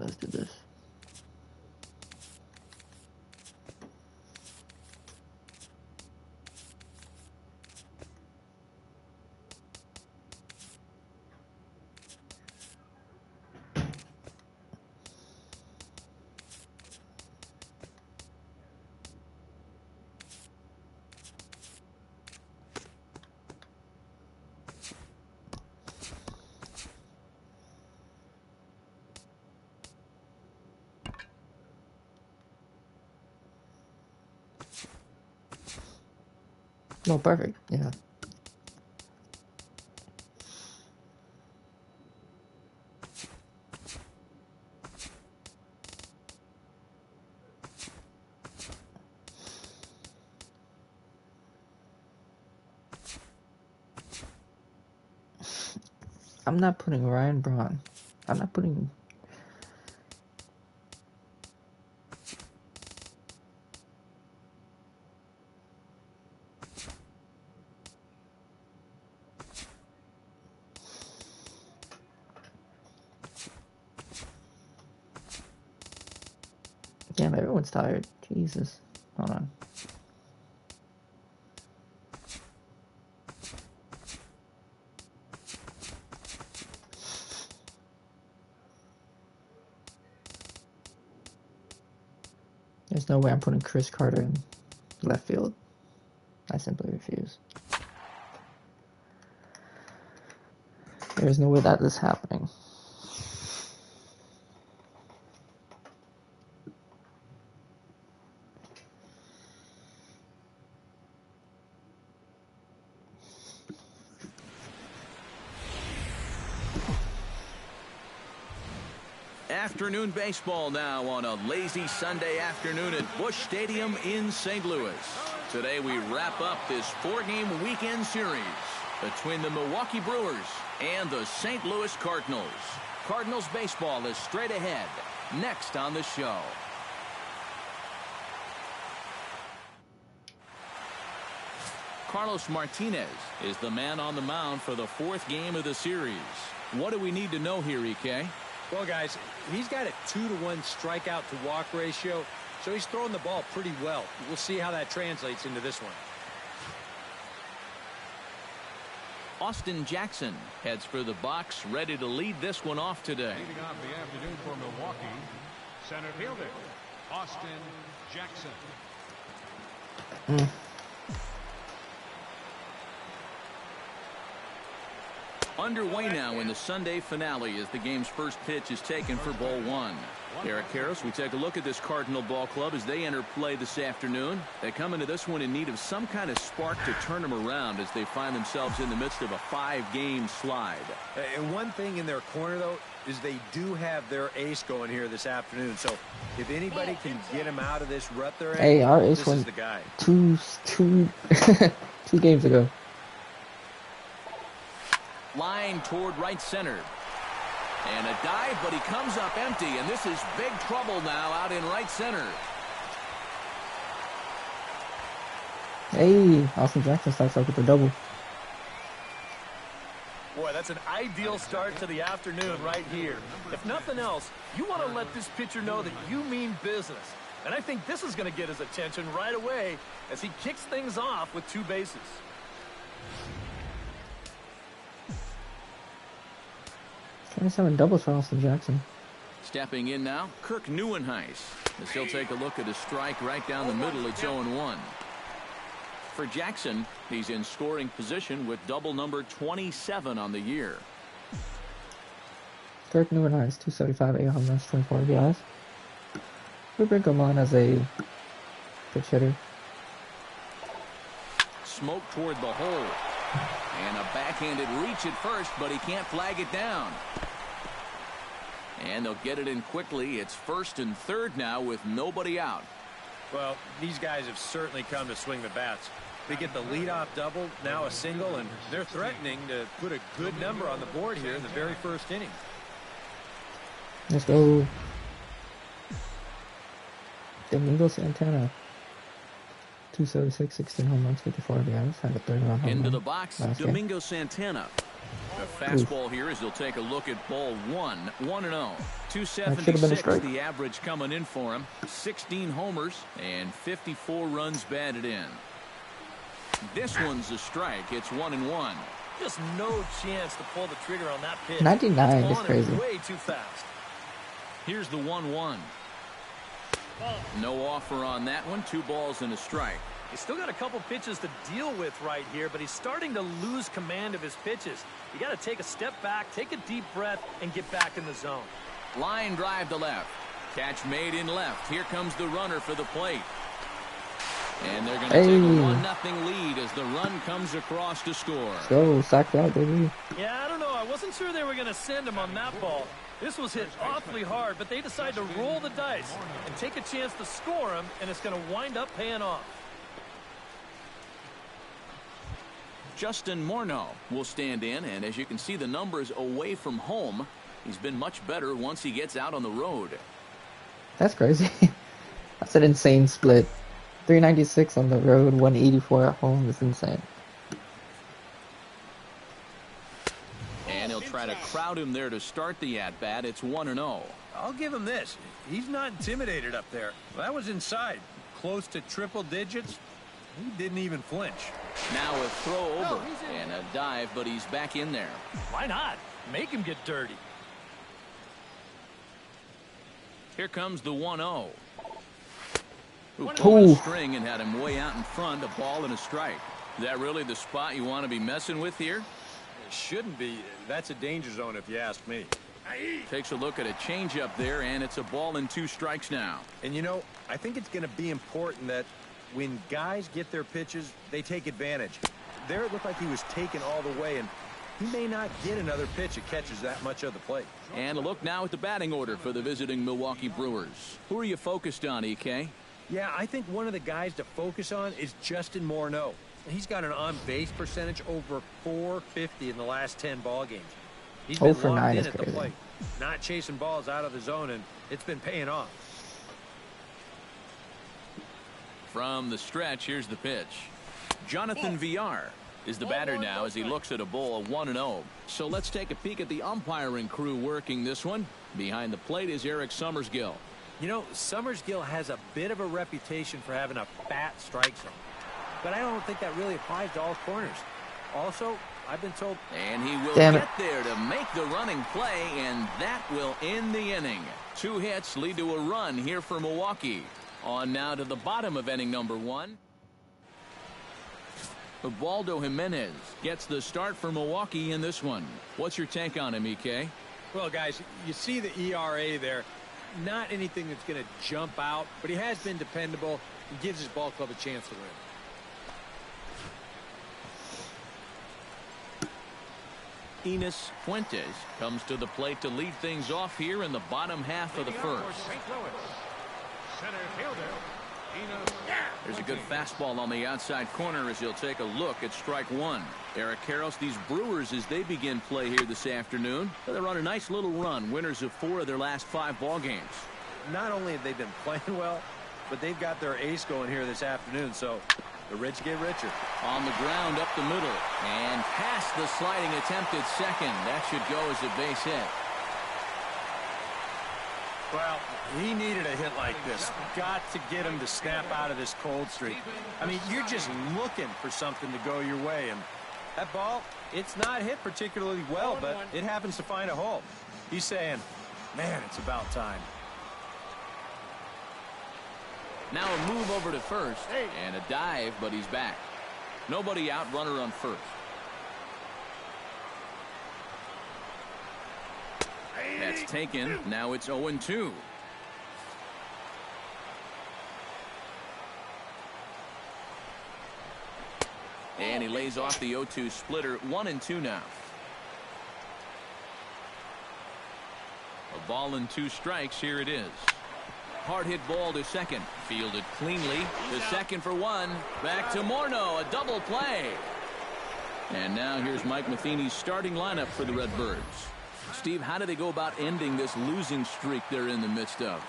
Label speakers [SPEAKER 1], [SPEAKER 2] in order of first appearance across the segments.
[SPEAKER 1] let's do this. No, perfect. Yeah. I'm not putting Ryan Braun. I'm not putting. Damn, everyone's tired. Jesus. Hold on. There's no way I'm putting Chris Carter in left field. I simply refuse. There's no way that is happening.
[SPEAKER 2] Afternoon baseball now on a lazy Sunday afternoon at Busch Stadium in St. Louis. Today we wrap up this 4-game weekend series between the Milwaukee Brewers and the St. Louis Cardinals. Cardinals baseball is straight ahead next on the show. Carlos Martinez is the man on the mound for the 4th game of the series. What do we need to know here, EK?
[SPEAKER 3] Well, guys, he's got a 2-to-1 strikeout to walk ratio, so he's throwing the ball pretty well. We'll see how that translates into this one.
[SPEAKER 2] Austin Jackson heads for the box, ready to lead this one off today.
[SPEAKER 4] Leading off the afternoon for Milwaukee, center fielder Austin Jackson.
[SPEAKER 2] Underway now in the Sunday finale as the game's first pitch is taken for ball 1. Eric Karros, we take a look at this Cardinal ball club as they enter play this afternoon. They come into this one in need of some kind of spark to turn them around as they find themselves in the midst of a 5-game slide.
[SPEAKER 3] And one thing in their corner, though, is they do have their ace going here this afternoon. So if anybody can get them out of this rut they're in,
[SPEAKER 1] Hey, our ace
[SPEAKER 3] this
[SPEAKER 1] went
[SPEAKER 3] is the guy.
[SPEAKER 1] two games ago.
[SPEAKER 2] Line toward right center. And a dive, but he comes up empty, and this is big trouble now out in right center.
[SPEAKER 1] Hey, Austin Jackson starts off with a double.
[SPEAKER 5] Boy, that's an ideal start to the afternoon right here. If nothing else, you want to let this pitcher know that you mean business. And I think this is going to get his attention right away as he kicks things off with 2 bases.
[SPEAKER 1] Trying to 7 doubles for Austin Jackson.
[SPEAKER 2] Stepping in now, Kirk Neuenhuis. As he'll take a look at a strike right down the middle. It's 0-1. For Jackson, he's in scoring position with double number 27 on the year.
[SPEAKER 1] Kirk Neuenhuis, 275, 8 home runs, 24 RBIs. We bring him on as a pitch hitter.
[SPEAKER 2] Smoke toward the hole. And a backhanded reach at first, but he can't flag it down. And they'll get it in quickly. It's 1st and 3rd now with nobody out.
[SPEAKER 3] Well, these guys have certainly come to swing the bats. They get the leadoff double, now a single, and they're threatening to put a good number on the board here in the very first inning.
[SPEAKER 1] Let's go. Domingo Santana. 276, 16 home runs, 54 RBIs. Had a 30-run home
[SPEAKER 2] Into
[SPEAKER 1] run
[SPEAKER 2] the box,
[SPEAKER 1] last game.
[SPEAKER 2] Domingo Santana. The fastball here is he'll take a look at ball 1, 1-0.
[SPEAKER 1] That should have been a
[SPEAKER 2] 276
[SPEAKER 1] strike.
[SPEAKER 2] the average coming in for him. 16 homers and 54 runs batted in. This one's a strike. It's 1-1.
[SPEAKER 5] Just no chance to pull the trigger on that pitch.
[SPEAKER 1] 99
[SPEAKER 5] That's
[SPEAKER 1] is
[SPEAKER 5] on
[SPEAKER 1] crazy.
[SPEAKER 5] and way too fast.
[SPEAKER 2] Here's the 1-1. No offer on that one. 2 balls and a strike.
[SPEAKER 5] He's still got a couple pitches to deal with right here, but he's starting to lose command of his pitches. You got to take a step back, take a deep breath, and get back in the zone.
[SPEAKER 2] Line drive to left. Catch made in left. Here comes the runner for the plate. And they're going to take a 1-0 lead as the run comes across to score.
[SPEAKER 1] Go, sack fly, baby.
[SPEAKER 5] Yeah, I don't know. I wasn't sure they were going to send him on that ball. This was hit awfully hard, but they decide to roll the dice and take a chance to score him, and it's going to wind up paying off.
[SPEAKER 2] Justin Morneau will stand in, and as you can see the numbers away from home, he's been much better once he gets out on the road.
[SPEAKER 1] That's crazy. That's an insane split. 396 on the road, 184 at home. That's insane.
[SPEAKER 2] And he'll try to crowd him there to start the at-bat. It's 1-0.
[SPEAKER 3] I'll give him this. He's not intimidated up there. That was inside. Close to triple digits. He didn't even flinch.
[SPEAKER 2] Now a throw over and a dive, but he's back in there.
[SPEAKER 5] Why not? Make him get dirty.
[SPEAKER 2] Here comes the 1-0. Who pulled
[SPEAKER 1] Ooh.
[SPEAKER 2] a string and had him way out in front, a ball and a strike. Is that really the spot you want to be messing with here?
[SPEAKER 3] It shouldn't be. That's a danger zone if you ask me.
[SPEAKER 2] Takes a look at a changeup there, and it's a ball and 2 strikes now.
[SPEAKER 3] And you know, I think it's going to be important that when guys get their pitches, they take advantage. There it looked like he was taken all the way, and he may not get another pitch that catches that much of the plate.
[SPEAKER 2] And a look now at the batting order for the visiting Milwaukee Brewers. Who are you focused on, EK?
[SPEAKER 3] Yeah, I think one of the guys to focus on is Justin Morneau. He's got an on-base percentage over .450 in the last 10 ball games. He's been
[SPEAKER 1] 0 for
[SPEAKER 3] locked
[SPEAKER 1] 9
[SPEAKER 3] in
[SPEAKER 1] is
[SPEAKER 3] at the
[SPEAKER 1] crazy.
[SPEAKER 3] plate, not chasing balls out of the zone, and it's been paying off.
[SPEAKER 2] From the stretch, here's the pitch. Jonathan Villar is the batter now as he looks at a ball 1-0. So let's take a peek at the umpiring crew working this one. Behind the plate is Eric Summersgill.
[SPEAKER 3] You know, Summersgill has a bit of a reputation for having a fat strike zone, but I don't think that really applies to all corners. Also, I've been told...
[SPEAKER 2] And he will
[SPEAKER 1] Damn it.
[SPEAKER 2] get there to make the running play, and that will end the inning. 2 hits lead to a run here for Milwaukee. On now to the bottom of inning number 1. Ubaldo Jimenez gets the start for Milwaukee in this one. What's your take on him, EK?
[SPEAKER 3] Well, guys, you see the ERA there. Not anything that's going to jump out, but he has been dependable and gives his ball club a chance to win.
[SPEAKER 2] Enos Fuentes comes to the plate to lead things off here in the bottom half of the first.
[SPEAKER 4] St. Louis. Center fielder, Enos.
[SPEAKER 2] There's a good fastball on the outside corner as he'll take a look at strike 1. Eric Karros, these Brewers, as they begin play here this afternoon, they're on a nice little run, winners of 4 of their last 5 ball games.
[SPEAKER 3] Not only have they been playing well, but they've got their ace going here this afternoon, so the rich get richer.
[SPEAKER 2] On the ground up the middle and past the sliding attempt at second. That should go as a base hit.
[SPEAKER 3] Well, he needed a hit like this. Got to get him to snap out of this cold streak. I mean, you're just looking for something to go your way, and that ball, it's not hit particularly well, but it happens to find a hole. He's saying, man, it's about time.
[SPEAKER 2] Now a move over to first and a dive, but he's back. Nobody out, runner on first. That's taken. Now it's 0-2. And he lays off the 0-2 splitter. 1-2 now. A ball and 2 strikes. Here it is. Hard hit ball to second. Fielded cleanly. To second for 1. Back to Morneau. A double play. And now here's Mike Matheny's starting lineup for the Redbirds. Steve, how do they go about ending this losing streak they're in the midst of?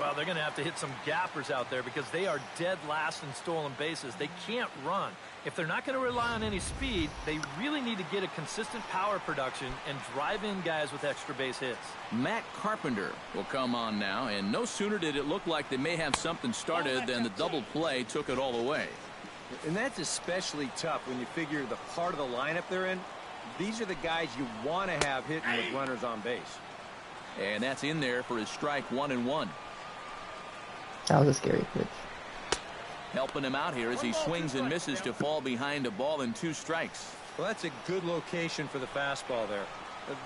[SPEAKER 5] Well, they're going to have to hit some gappers out there because they are dead last in stolen bases. They can't run. If they're not going to rely on any speed, they really need to get a consistent power production and drive in guys with extra base hits.
[SPEAKER 2] Matt Carpenter will come on now, and no sooner did it look like they may have something started than the double play took it all away.
[SPEAKER 3] And that's especially tough when you figure the part of the lineup they're in. These are the guys you want to have hitting with runners on base.
[SPEAKER 2] And that's in there for his strike 1-1.
[SPEAKER 1] That was a scary pitch.
[SPEAKER 2] Helping him out here as he swings and misses to fall behind a ball and 2 strikes.
[SPEAKER 3] Well, that's a good location for the fastball there.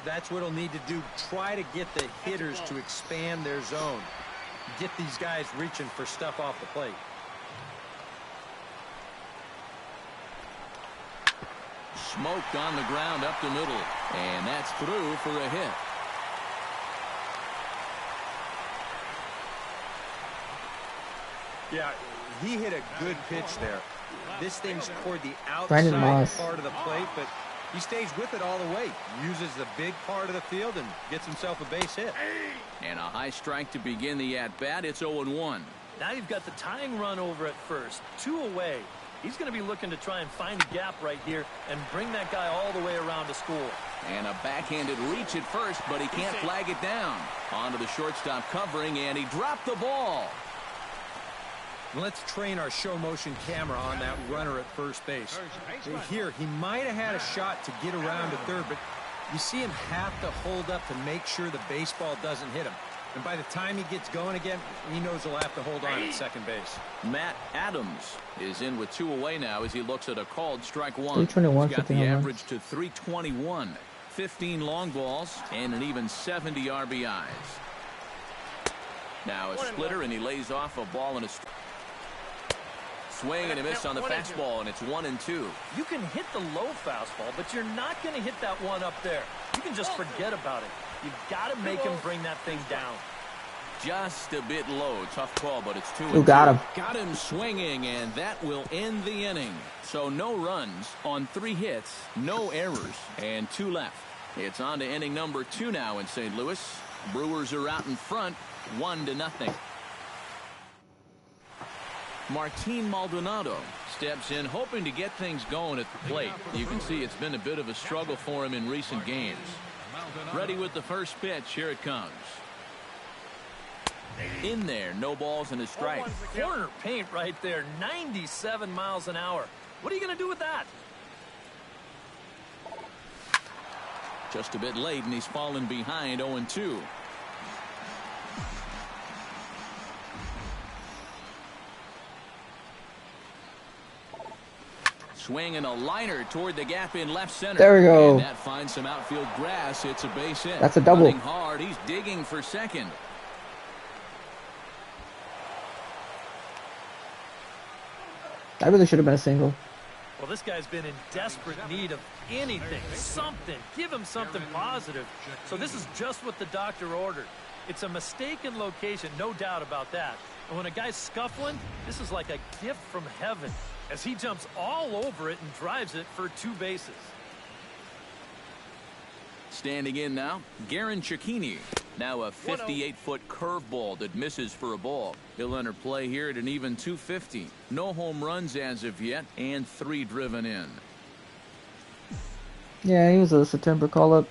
[SPEAKER 3] That's what he'll need to do. Try to get the hitters to expand their zone. Get these guys reaching for stuff off the plate.
[SPEAKER 2] Smoked on the ground up the middle. And that's through for a hit.
[SPEAKER 3] Yeah, he hit a good pitch there. This thing's toward the outside part of the plate, but he stays with it all the way. Uses the big part of the field and gets himself a base hit.
[SPEAKER 2] And a high strike to begin the at-bat. It's 0-1.
[SPEAKER 5] Now you've got the tying run over at first. 2 away. He's going to be looking to try and find a gap right here and bring that guy all the way around to score.
[SPEAKER 2] And a backhanded reach at first, but he can't flag it down. Onto the shortstop covering, and he dropped the ball.
[SPEAKER 3] Let's train our show motion camera on that runner at first base. Here, he might have had a shot to get around to third, but you see him have to hold up to make sure the baseball doesn't hit him. And by the time he gets going again, he knows he'll have to hold on at second base.
[SPEAKER 2] Matt Adams is in with 2 away now as he looks at a called strike 1.
[SPEAKER 1] 321.
[SPEAKER 2] He's got the average to 321. 15 long balls and an even 70 RBIs. Now a splitter, and he lays off a ball and a strike. Swing and a miss on the fastball, and it's 1-2.
[SPEAKER 5] You can hit the low fastball, but you're not going to hit that one up there. You can just forget about it. You've got to make him bring that thing down.
[SPEAKER 2] Just a bit low. Tough call, but it's 2-2.
[SPEAKER 1] Who got him?
[SPEAKER 2] Got him swinging, and that will end the inning. So no runs on 3 hits, no errors, and 2 left. It's on to inning number 2 now in St. Louis. Brewers are out in front, 1-0. Martin Maldonado steps in, hoping to get things going at the plate. You can see it's been a bit of a struggle for him in recent games. Ready with the first pitch. Here it comes. In there, no balls and a strike.
[SPEAKER 5] Corner paint right there, 97 miles an hour. What are you going to do with that?
[SPEAKER 2] Just a bit late, and he's fallen behind 0-2. Swinging a liner toward the gap in left center.
[SPEAKER 1] There we go.
[SPEAKER 2] And that finds some outfield grass. It's a base hit.
[SPEAKER 1] That's a double.
[SPEAKER 2] Running hard. He's digging for second.
[SPEAKER 1] That really should have been a single.
[SPEAKER 5] Well, this guy's been in desperate need of anything, something. Give him something positive. So this is just what the doctor ordered. It's a mistaken location, no doubt about that. And when a guy's scuffling, this is like a gift from heaven, as he jumps all over it and drives it for 2 bases.
[SPEAKER 2] Standing in now, Garen Cecchini. Now a 58-foot curveball that misses for a ball. He'll enter play here at an even 250. No home runs as of yet, and 3 driven in.
[SPEAKER 1] Yeah, he was a September call-up.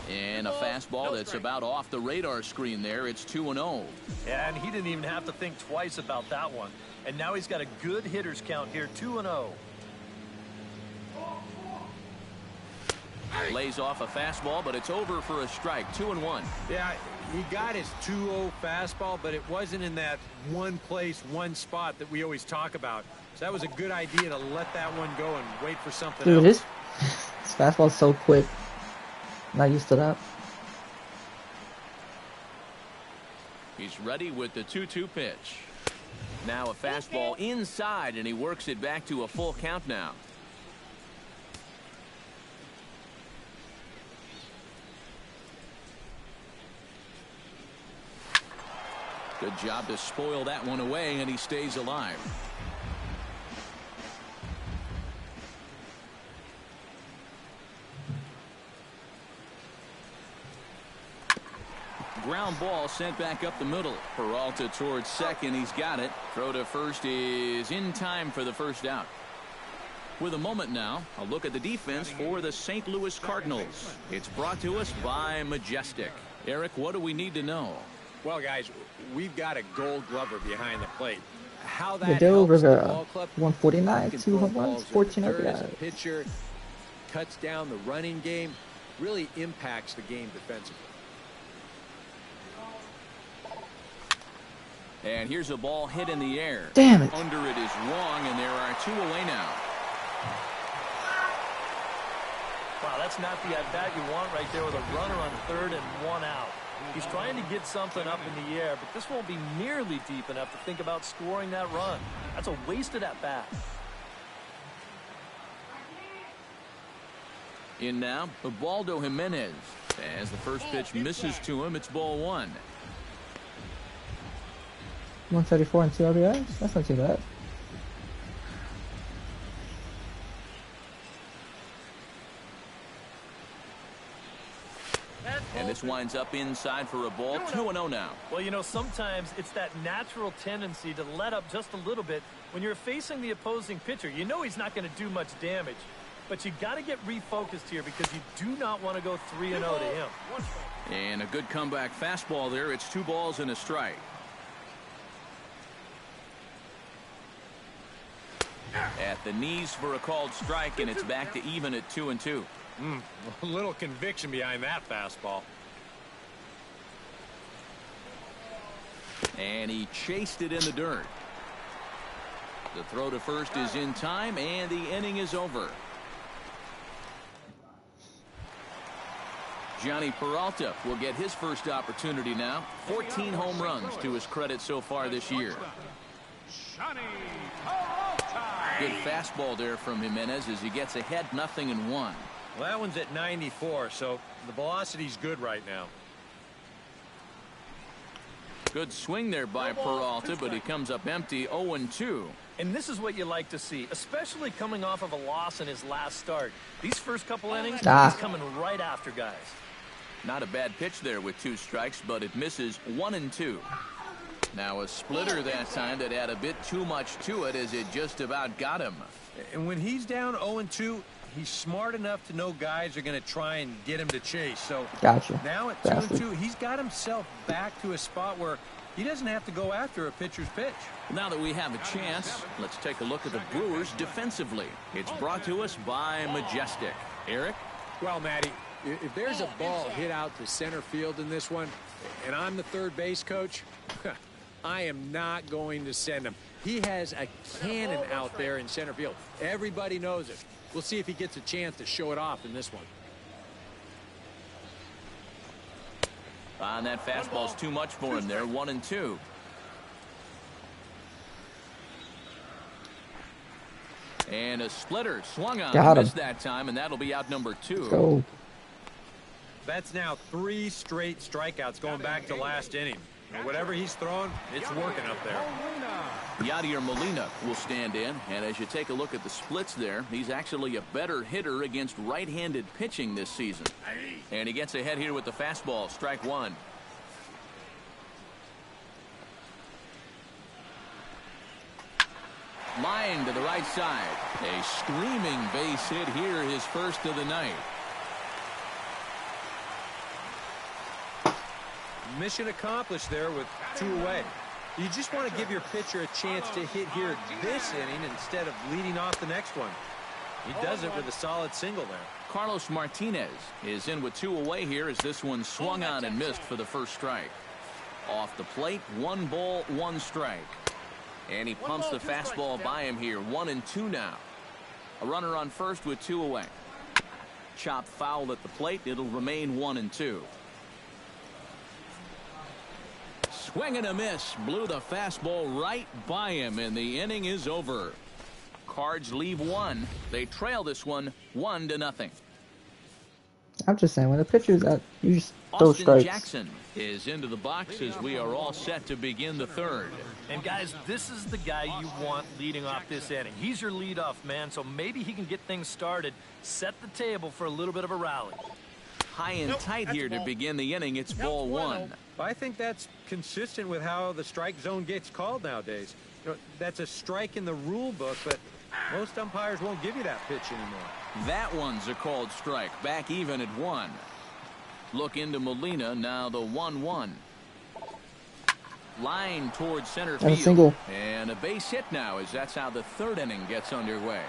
[SPEAKER 2] And a fastball that's about off the radar screen there. It's 2-0.
[SPEAKER 5] Yeah, and he didn't even have to think twice about that one. And now he's got a good hitters count here, 2-0.
[SPEAKER 2] Lays off a fastball, but it's over for a strike. 2-1.
[SPEAKER 3] Yeah, he got his 2-0 fastball, but it wasn't in that one place, one spot that we always talk about. So that was a good idea to let that one go and wait for something
[SPEAKER 1] Dude,
[SPEAKER 3] else.
[SPEAKER 1] his fastball's so quick. Not used to that.
[SPEAKER 2] He's ready with the 2-2 pitch. Now a fastball inside, and he works it back to a full count now. Good job to spoil that one away, and he stays alive. ground ball sent back up the middle. Peralta towards second. He's got it. Throw to first is in time for the first out. With a moment now, a look at the defense for the St. Louis Cardinals. It's brought to us by Majestic. Eric, what do we need to know?
[SPEAKER 3] Well, guys, we've got a gold glover behind the plate. How that
[SPEAKER 1] Vidal
[SPEAKER 3] helps the
[SPEAKER 1] Rivera,
[SPEAKER 3] ball club,
[SPEAKER 1] 149,
[SPEAKER 3] he can
[SPEAKER 1] 2
[SPEAKER 3] throw
[SPEAKER 1] home runs,
[SPEAKER 3] balls
[SPEAKER 1] 14
[SPEAKER 3] in third as a
[SPEAKER 1] RBIs.
[SPEAKER 3] pitcher, cuts down the running game, really impacts the game defensively.
[SPEAKER 2] And here's a ball hit in the air.
[SPEAKER 1] Damn it.
[SPEAKER 2] Under it is Wong, and there are 2 away now.
[SPEAKER 5] Wow, that's not the at-bat you want right there with a runner on third and 1 out. He's trying to get something up in the air, but this won't be nearly deep enough to think about scoring that run. That's a wasted at-bat.
[SPEAKER 2] In now, Ubaldo Jimenez. As the first pitch misses to him, it's ball 1.
[SPEAKER 1] 134 and 2 RBIs? That's not too bad.
[SPEAKER 2] And this winds up inside for a ball. 2-0 now.
[SPEAKER 5] Well, you know, sometimes it's that natural tendency to let up just a little bit when you're facing the opposing pitcher. You know he's not going to do much damage, but you got to get refocused here because you do not want to go 3-0 to him.
[SPEAKER 2] And a good comeback fastball there. It's 2 balls and a strike. At the knees for a called strike, and it's back to even at 2-2.
[SPEAKER 3] A little conviction behind that fastball.
[SPEAKER 2] And he chased it in the dirt. The throw to first is in time, and the inning is over. Johnny Peralta will get his first opportunity now. 14 home runs to his credit so far this year. Good fastball there from Jimenez as he gets ahead 0-1.
[SPEAKER 3] Well, that one's at 94, so the velocity's good right now.
[SPEAKER 2] Good swing there by Peralta, but he comes up empty. 0-2.
[SPEAKER 5] And this is what you like to see, especially coming off of a loss in his last start. These first couple innings, he's coming right after guys.
[SPEAKER 2] Not a bad pitch there with 2 strikes, but it misses 1-2. Now a splitter that time that had a bit too much to it as it just about got him.
[SPEAKER 3] And when he's down 0-2, he's smart enough to know guys are going to try and get him to chase. So
[SPEAKER 1] Gotcha.
[SPEAKER 3] now at 2-2, he's got himself back to a spot where he doesn't have to go after a pitcher's pitch.
[SPEAKER 2] Now that we have a chance, let's take a look at the Brewers defensively. It's brought to us by Majestic. Eric?
[SPEAKER 3] Well, Matty, if there's a ball hit out to center field in this one, and I'm the third base coach, I am not going to send him. He has a cannon out there in center field. Everybody knows it. We'll see if he gets a chance to show it off in this one.
[SPEAKER 2] And that fastball's too much for him there. 1-2. And a splitter swung on. Missed that time, and that'll be out number 2.
[SPEAKER 1] Go.
[SPEAKER 3] That's now 3 straight strikeouts going back to last inning. And whatever he's throwing, it's working up there.
[SPEAKER 2] Yadier Molina will stand in, and as you take a look at the splits there, he's actually a better hitter against right-handed pitching this season. And he gets ahead here with the fastball. Strike 1. Line to the right side. A screaming base hit here, his first of the night.
[SPEAKER 3] Mission accomplished there with 2 away. You just want to give your pitcher a chance to hit here this inning instead of leading off the next one. He does it with a solid single there.
[SPEAKER 2] Carlos Martinez is in with 2 away here as this one swung on and missed for the first strike. Off the plate, 1 ball, 1 strike. And he pumps the fastball by him here. 1-2 now. A runner on first with 2 away. Chopped foul at the plate. It'll remain 1-2. Swing and a miss. Blew the fastball right by him, and the inning is over. Cards leave 1. They trail this one 1-0.
[SPEAKER 1] I'm just saying, when the pitcher's out, you just throw
[SPEAKER 2] Austin
[SPEAKER 1] strikes.
[SPEAKER 2] Jackson is into the box as we are all set to begin the 3rd.
[SPEAKER 5] And guys, this is the guy you want leading off this inning. He's your leadoff man, so maybe he can get things started, set the table for a little bit of a rally.
[SPEAKER 2] high and tight here to begin the inning. It's ball one.
[SPEAKER 3] I think that's consistent with how the strike zone gets called nowadays. You know, that's a strike in the rule book, but most umpires won't give you that pitch anymore.
[SPEAKER 2] That one's a called strike. Back even at 1. Look into Molina. Now the 1-1. Line towards center
[SPEAKER 1] And a
[SPEAKER 2] field.
[SPEAKER 1] single.
[SPEAKER 2] And a base hit now, as that's how the third inning gets underway.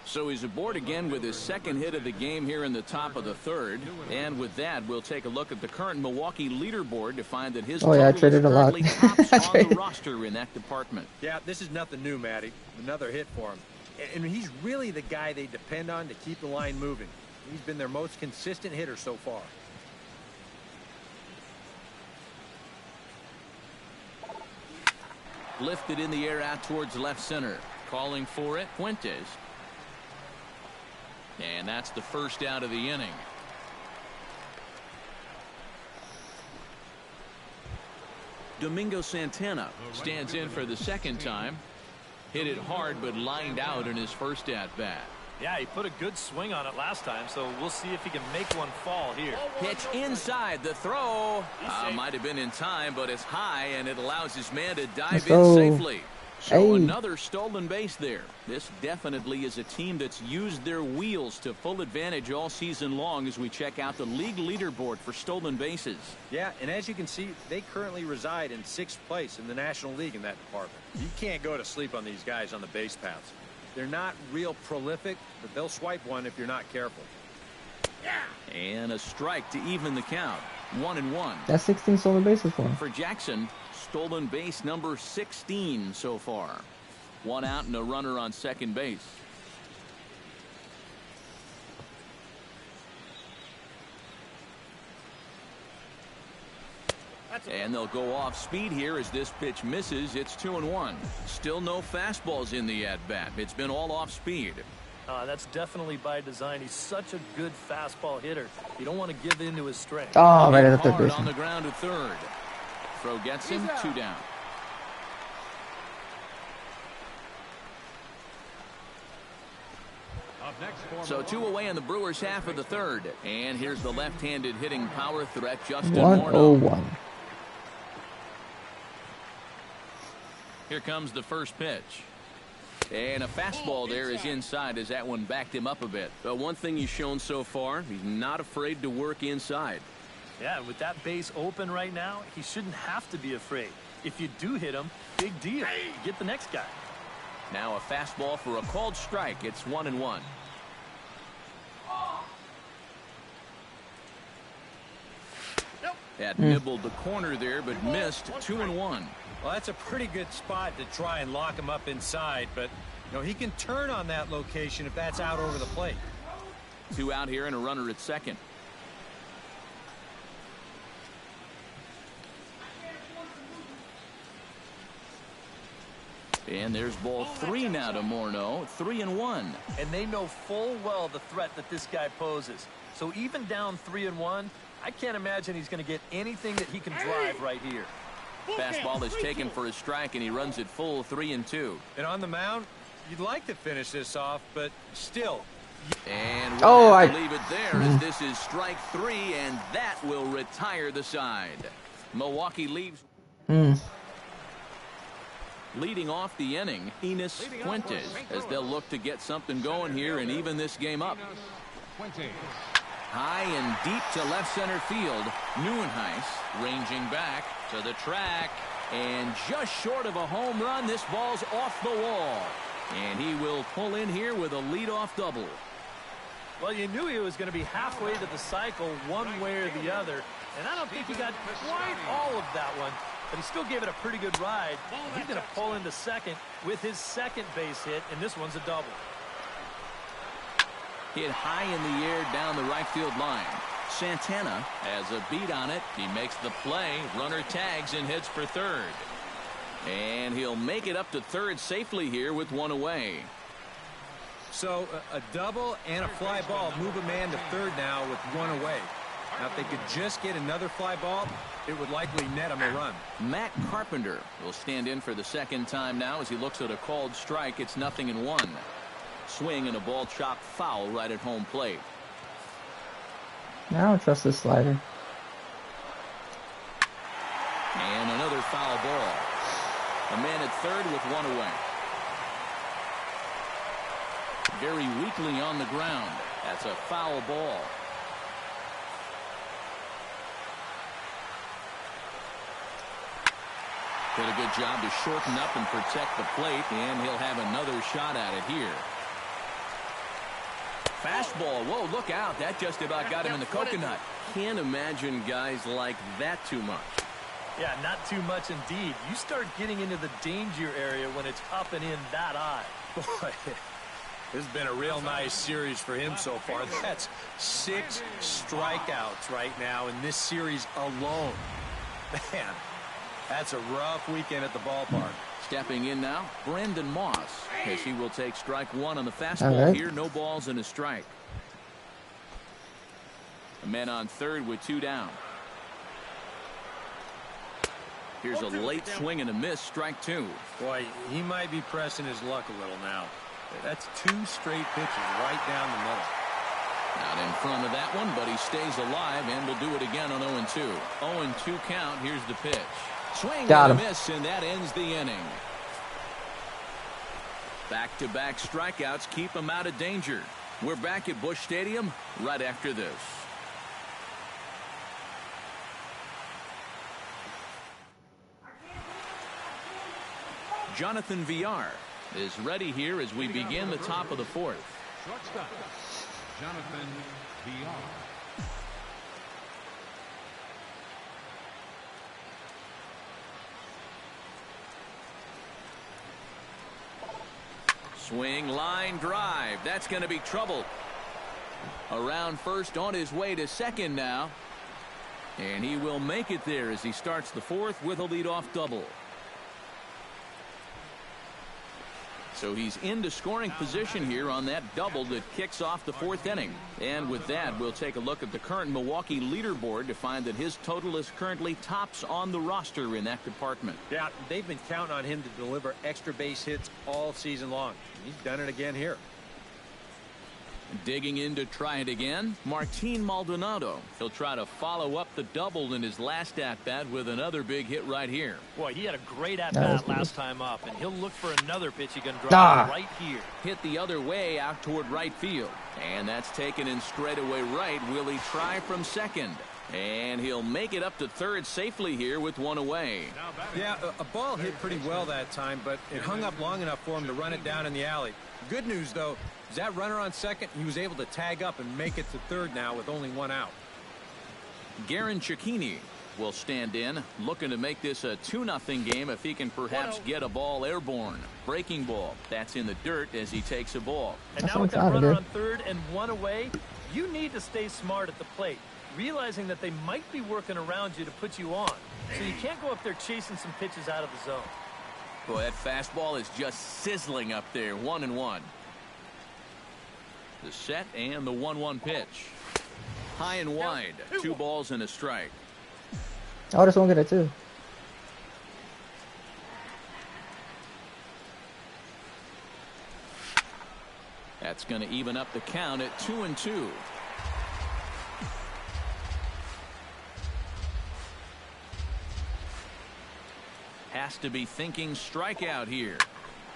[SPEAKER 2] So he's aboard again with his second hit of the game here in the top of the third. And with that, we'll take a look at the current Milwaukee leaderboard to find that his total
[SPEAKER 1] I
[SPEAKER 2] is
[SPEAKER 1] traded a lot.
[SPEAKER 2] currently tops on the roster in that department.
[SPEAKER 3] Yeah, this is nothing new, Matty. Another hit for him. And he's really the guy they depend on to keep the line moving. He's been their most consistent hitter so far.
[SPEAKER 2] Lifted in the air out towards left center. Calling for it, Fuentes. And that's the first out of the inning. Domingo Santana stands in for the second time. Hit it hard, but lined out in his first at-bat.
[SPEAKER 5] Yeah, he put a good swing on it last time, so we'll see if he can make one fall here.
[SPEAKER 2] Pitch inside, the throw. Might have been in time, but it's high, and it allows his man to dive in safely. So another stolen base there. This definitely is a team that's used their wheels to full advantage all season long as we check out the league leaderboard for stolen bases.
[SPEAKER 3] Yeah, and as you can see, they currently reside in 6th place in the National League in that department. You can't go to sleep on these guys on the base paths. They're not real prolific, but they'll swipe one if you're not careful.
[SPEAKER 2] And a strike to even the count. 1-1.
[SPEAKER 1] That's 16 stolen bases for him.
[SPEAKER 2] For Jackson, stolen base number 16 so far. 1 out and a runner on second base. And they'll go off speed here as this pitch misses. It's 2-1. Still no fastballs in the at-bat. It's been all off speed.
[SPEAKER 5] That's definitely by design. He's such a good fastball hitter. You don't want to give in to his strength.
[SPEAKER 1] Oh, right at the third
[SPEAKER 2] Hard
[SPEAKER 1] base.
[SPEAKER 2] on the ground to third. Throw gets him. 2 down. So 2 away in the Brewers half of the third. And here's the left-handed hitting power threat, Justin Morneau.
[SPEAKER 1] 1-0-1.
[SPEAKER 2] Here comes the first pitch. And a fastball there is inside as that one backed him up a bit. But one thing he's shown so far, he's not afraid to work inside.
[SPEAKER 5] Yeah, with that base open right now, he shouldn't have to be afraid. If you do hit him, big deal. You get the next guy.
[SPEAKER 2] Now a fastball for a called strike. It's 1-1. That nibbled the corner there, but missed. 2-1.
[SPEAKER 3] Well, that's a pretty good spot to try and lock him up inside, but you know, he can turn on that location if that's out over the plate.
[SPEAKER 2] 2 out here and a runner at second. And there's ball 3 now to Morneau. 3-1.
[SPEAKER 5] And they know full well the threat that this guy poses. So even down 3-1, I can't imagine he's going to get anything that he can drive right here.
[SPEAKER 2] Fastball is taken for a strike, and he runs it full. 3-2.
[SPEAKER 3] And on the mound, you'd like to finish this off, but still.
[SPEAKER 2] And we'll have to leave it there as this is strike 3, and that will retire the side. Milwaukee leaves. Leading off the inning, Enos Fuentes, as they'll look to get something going here and even this game up. High and deep to left center field. Neuenhuis ranging back to the track, and just short of a home run. This ball's off the wall, and he will pull in here with a leadoff double.
[SPEAKER 5] Well, you knew he was going to be halfway to the cycle one way or the other, and I don't think he got quite all of that one, but he still gave it a pretty good ride. He's going to pull into second with his second base hit, and this one's a double.
[SPEAKER 2] Hit high in the air down the right field line. Santana has a beat on it. He makes the play. Runner tags and heads for third. And he'll make it up to third safely here with 1 away.
[SPEAKER 3] So a double and a fly ball move a man to third now with 1 away. Now if they could just get another fly ball, it would likely net him a run.
[SPEAKER 2] Matt Carpenter will stand in for the second time now as he looks at a called strike. It's 0-1. Swing and a ball chopped foul right at home plate.
[SPEAKER 1] I don't trust this slider.
[SPEAKER 2] And another foul ball. A man at third with one away. Very weakly on the ground. That's a foul ball. Did a good job to shorten up and protect the plate, and he'll have another shot at it here. Fastball. Whoa, look out. That just about got him in the coconut. Can't imagine guys like that too much.
[SPEAKER 5] Yeah, not too much indeed. You start getting into the danger area when it's up and in that high.
[SPEAKER 3] Boy, this has been a real nice series for him so far. That's 6 strikeouts right now in this series alone. Man, that's a rough weekend at the ballpark.
[SPEAKER 2] Stepping in now, Brandon Moss, as he will take strike one on the fastball here. No balls and a strike. A man on third with 2 down. Here's a late swing and a miss, strike 2.
[SPEAKER 3] Boy, he might be pressing his luck a little now. That's 2 straight pitches right down the middle.
[SPEAKER 2] Not in front of that one, but he stays alive and will do it again on 0-2. 0-2 count. Here's the pitch. Swing and a miss, and that ends the inning. Back-to-back strikeouts keep him out of danger. We're back at Busch Stadium right after this. Jonathan Villar is ready here as we begin the top of the 4th.
[SPEAKER 4] Shortstop, Jonathan Villar.
[SPEAKER 2] Swing, line drive. That's going to be trouble. Around first, on his way to second now. And he will make it there as he starts the 4th with a leadoff double. So he's into scoring position here on that double that kicks off the 4th inning. And with that, we'll take a look at the current Milwaukee leaderboard to find that his total is currently tops on the roster in that department.
[SPEAKER 3] Yeah, they've been counting on him to deliver extra base hits all season long. He's done it again here.
[SPEAKER 2] Digging in to try it again, Martin Maldonado. He'll try to follow up the double in his last at-bat with another big hit right here.
[SPEAKER 5] Boy, he had a great at-bat last time up, and he'll look for another pitch he can drive right here.
[SPEAKER 2] Hit the other way out toward right field. And that's taken in straightaway right. Will he try from second? And he'll make it up to third safely here with 1 away.
[SPEAKER 3] Yeah, a ball hit pretty well that time, but it hung up long enough for him to run it down in the alley. Good news, though, is that runner on second, he was able to tag up and make it to third now with only 1 out.
[SPEAKER 2] Garen Cecchini will stand in, looking to make this a 2-0 game if he can perhaps get a ball airborne. Breaking ball. That's in the dirt as he takes a ball.
[SPEAKER 5] And now with that runner on third and 1 away, you need to stay smart at the plate, realizing that they might be working around you to put you on. So you can't go up there chasing some pitches out of the zone.
[SPEAKER 2] Boy, that fastball is just sizzling up there. 1-1. The set and the 1-1 pitch. High and wide. 2 balls and a strike.
[SPEAKER 1] Oh, this one get it too.
[SPEAKER 2] That's going to even up the count at 2-2. Has to be thinking strikeout here.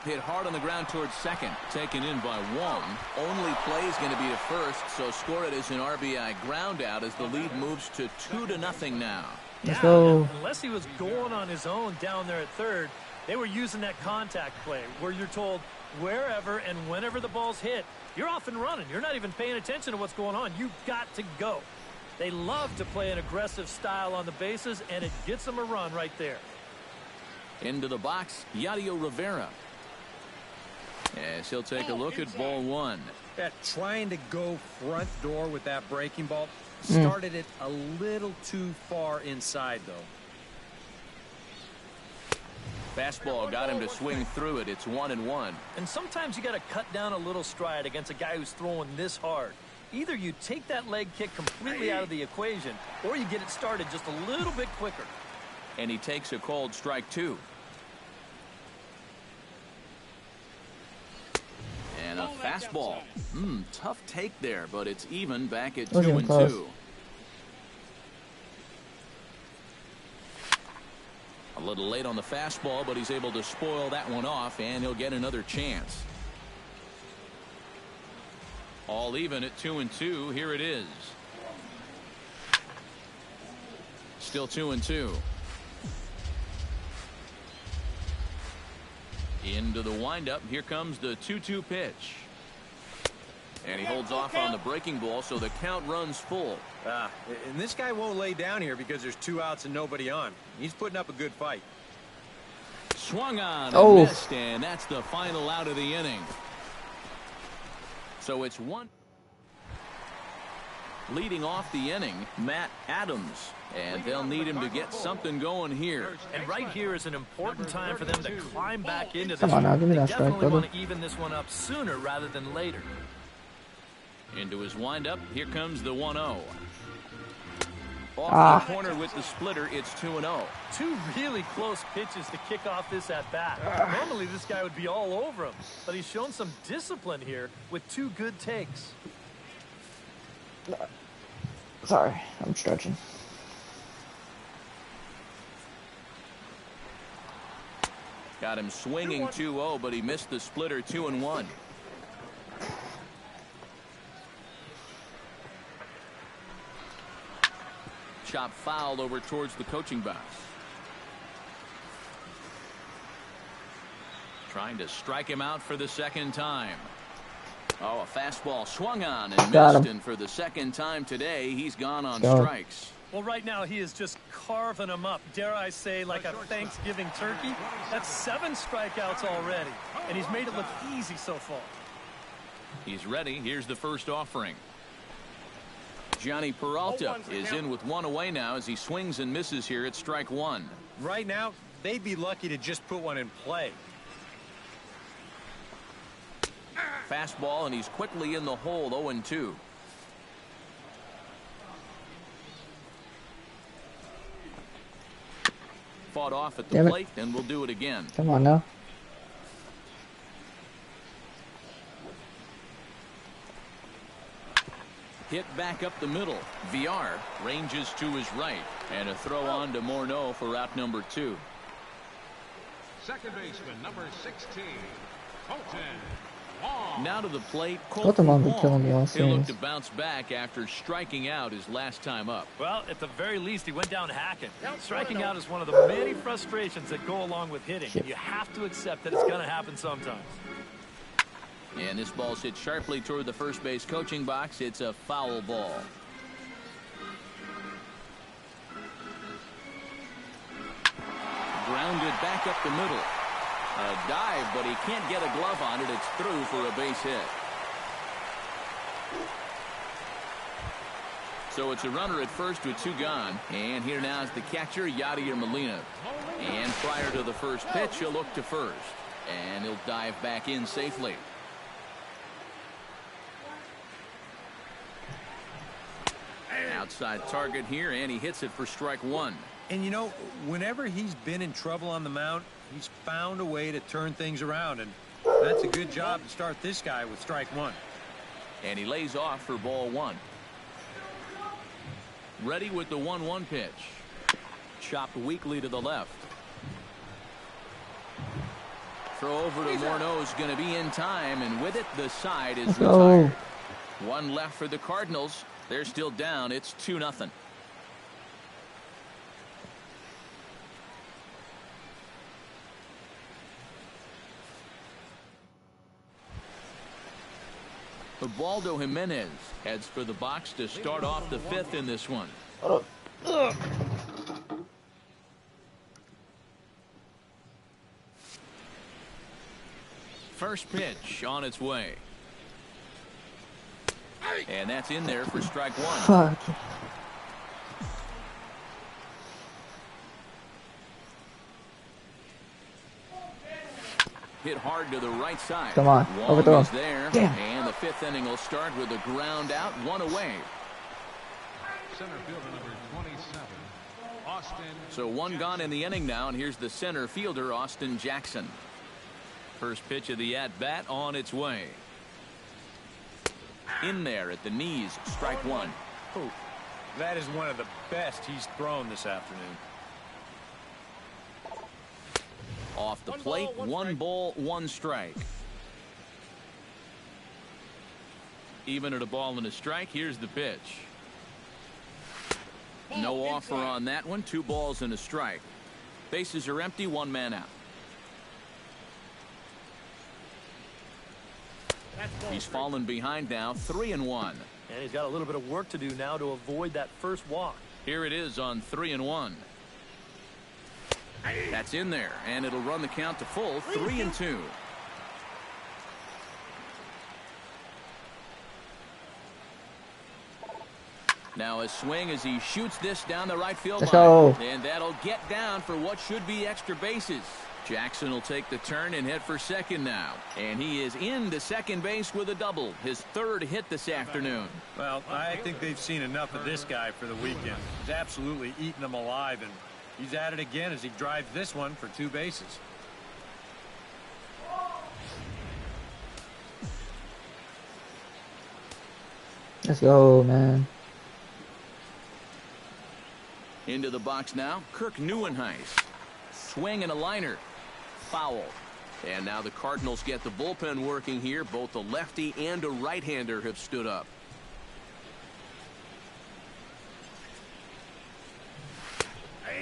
[SPEAKER 2] Hit hard on the ground towards second. Taken in by 1. Only play is going to be to first, so score it as an RBI ground out as the lead moves to 2-0 now.
[SPEAKER 1] Let's go.
[SPEAKER 5] Unless he was going on his own down there at third, they were using that contact play where you're told wherever and whenever the ball's hit, you're off and running. You're not even paying attention to what's going on. You've got to go. They love to play an aggressive style on the bases, and it gets them a run right there.
[SPEAKER 2] Into the box, Yadier Rivera. As he'll take a look at ball 1.
[SPEAKER 3] Yeah, trying to go front door with that breaking ball. Started it a little too far inside, though.
[SPEAKER 2] Fastball got him to swing through it. It's 1-1.
[SPEAKER 5] And sometimes you got to cut down a little stride against a guy who's throwing this hard. Either you take that leg kick completely out of the equation, or you get it started just a little bit quicker.
[SPEAKER 2] And he takes a called strike 2. And a Fastball. Tough take there, but it's even back at
[SPEAKER 1] Wasn't
[SPEAKER 2] 2-2.
[SPEAKER 1] close.
[SPEAKER 2] A little late on the fastball, but he's able to spoil that one off, and he'll get another chance. All even at 2-2. Here it is. Still 2-2. Into the windup. Here comes the 2-2 pitch. And he holds off on the breaking ball, so the count runs full.
[SPEAKER 3] And this guy won't lay down here because there's 2 outs and nobody on. He's putting up a good fight.
[SPEAKER 2] Swung on
[SPEAKER 1] Oh.
[SPEAKER 2] and missed, and that's the final out of the inning. So it's one. Leading off the inning, Matt Adams. And they'll need him to get something going here.
[SPEAKER 5] And right here is an important time for them to climb back into this.
[SPEAKER 1] Come on now, give me
[SPEAKER 5] They
[SPEAKER 1] that strike,
[SPEAKER 5] definitely
[SPEAKER 1] brother.
[SPEAKER 5] want to even this one up sooner rather than later.
[SPEAKER 2] Into his windup, here comes the 1-0. Off the corner with the splitter, it's 2-0.
[SPEAKER 5] 2 really close pitches to kick off this at-bat. Normally this guy would be all over him, but he's shown some discipline here with 2 good takes.
[SPEAKER 1] Sorry, I'm stretching.
[SPEAKER 2] Got him swinging 2-0, but he missed the splitter 2-1. Chop fouled over towards the coaching box. Trying to strike him out for the second time. Oh, a fastball swung on and
[SPEAKER 1] Got
[SPEAKER 2] missed,
[SPEAKER 1] him.
[SPEAKER 2] and for the second time today, he's gone on
[SPEAKER 1] Go.
[SPEAKER 2] strikes.
[SPEAKER 5] Well, right now he is just carving them up. Dare I say, like a Thanksgiving turkey? That's 7 strikeouts already, and he's made it look easy so far.
[SPEAKER 2] He's ready. Here's the first offering. Johnny Peralta is in with 1 away now as he swings and misses here at strike 1.
[SPEAKER 3] Right now, they'd be lucky to just put one in play.
[SPEAKER 2] Fastball, and he's quickly in the hole, 0-2. Fought off at the
[SPEAKER 1] Damn it.
[SPEAKER 2] plate, and we'll do it again.
[SPEAKER 1] Come on now.
[SPEAKER 2] Hit back up the middle. VR ranges to his right, and a throw on to Morneau for out number 2.
[SPEAKER 4] Second baseman, number 16, Colton Wong.
[SPEAKER 2] Now to the plate,
[SPEAKER 1] Colton Wong been
[SPEAKER 2] Wong.
[SPEAKER 1] killing me all
[SPEAKER 2] He'll look
[SPEAKER 1] series.
[SPEAKER 2] to bounce back after striking out his last time up.
[SPEAKER 5] Well, at the very least, he went down hacking. Striking out is one of the many frustrations that go along with hitting.
[SPEAKER 1] Shit.
[SPEAKER 5] You have to accept that it's going to happen sometimes.
[SPEAKER 2] And this ball's hit sharply toward the first base coaching box. It's a foul ball. Grounded back up the middle. A dive, but he can't get a glove on it. It's through for a base hit. So it's a runner at first with 2 gone. And here now is the catcher, Yadier Molina. And prior to the first pitch, he'll look to first. And he'll dive back in safely. Outside target here, and he hits it for strike 1.
[SPEAKER 3] And you know, whenever he's been in trouble on the mound, he's found a way to turn things around, and that's a good job to start this guy with strike 1.
[SPEAKER 2] And he lays off for ball 1. Ready with the 1-1 pitch. Chopped weakly to the left. Throw over to Morneau is going to be in time, and with it, the side is
[SPEAKER 1] Let's go.
[SPEAKER 2] retired. 1 left for the Cardinals. They're still down. It's 2-0. Ubaldo Jimenez heads for the box to start off the 5th in this one. First pitch on its way. And that's in there for strike 1.
[SPEAKER 1] Fuck.
[SPEAKER 2] Hit hard to the right side.
[SPEAKER 1] Come on,
[SPEAKER 2] Wong
[SPEAKER 1] overthrow.
[SPEAKER 2] is there.
[SPEAKER 1] Damn.
[SPEAKER 2] And the 5th inning will start with a ground out, 1 away.
[SPEAKER 4] Center fielder, number 27, Austin.
[SPEAKER 2] So 1 gone in the inning now, and here's the center fielder, Austin Jackson. First pitch of the at-bat on its way. In there at the knees, strike one.
[SPEAKER 3] Ooh, that is one of the best he's thrown this afternoon.
[SPEAKER 2] Off the plate, one ball, one strike. Even at a ball and a strike, here's the pitch. No offer on that one. 2 balls and a strike. Bases are empty, 1 man out. He's fallen behind now, 3-1.
[SPEAKER 5] And he's got a little bit of work to do now to avoid that first walk.
[SPEAKER 2] Here it is on 3-1. That's in there, and it'll run the count to full, 3-2. Now a swing as he shoots this down the right field line. And that'll get down for what should be extra bases. Jackson will take the turn and head for second now. And he is into second base with a double. His 3rd hit this afternoon.
[SPEAKER 3] Well, I think they've seen enough of this guy for the weekend. He's absolutely eaten them alive, and he's at it again as he drives this one for 2 bases.
[SPEAKER 1] Let's go, man.
[SPEAKER 2] Into the box now, Kirk Neuenhuis. Swing and a liner. Foul. And now the Cardinals get the bullpen working here. Both a lefty and a right-hander have stood up.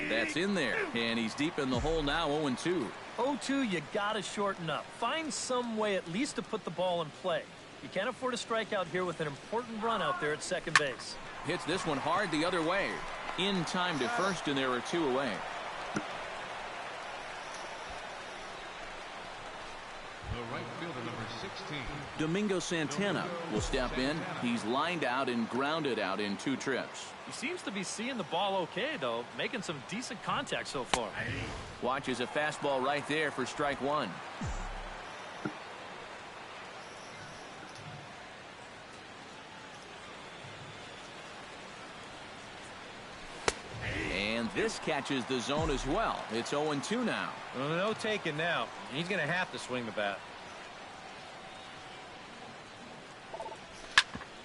[SPEAKER 2] That's in there, and he's deep in the hole now, 0-2.
[SPEAKER 5] 0-2, you got to shorten up. Find some way at least to put the ball in play. You can't afford a strikeout here with an important run out there at second base.
[SPEAKER 2] Hits this one hard the other way. In time to first, and there are 2 away.
[SPEAKER 4] The right fielder, number 16.
[SPEAKER 2] Domingo Santana will step in. He's lined out and grounded out in 2 trips.
[SPEAKER 5] He seems to be seeing the ball okay, though, making some decent contact so far.
[SPEAKER 2] Watches a fastball right there for strike 1. And this catches the zone as well. It's 0-2 now.
[SPEAKER 3] Well, no taking now. He's going to have to swing the bat.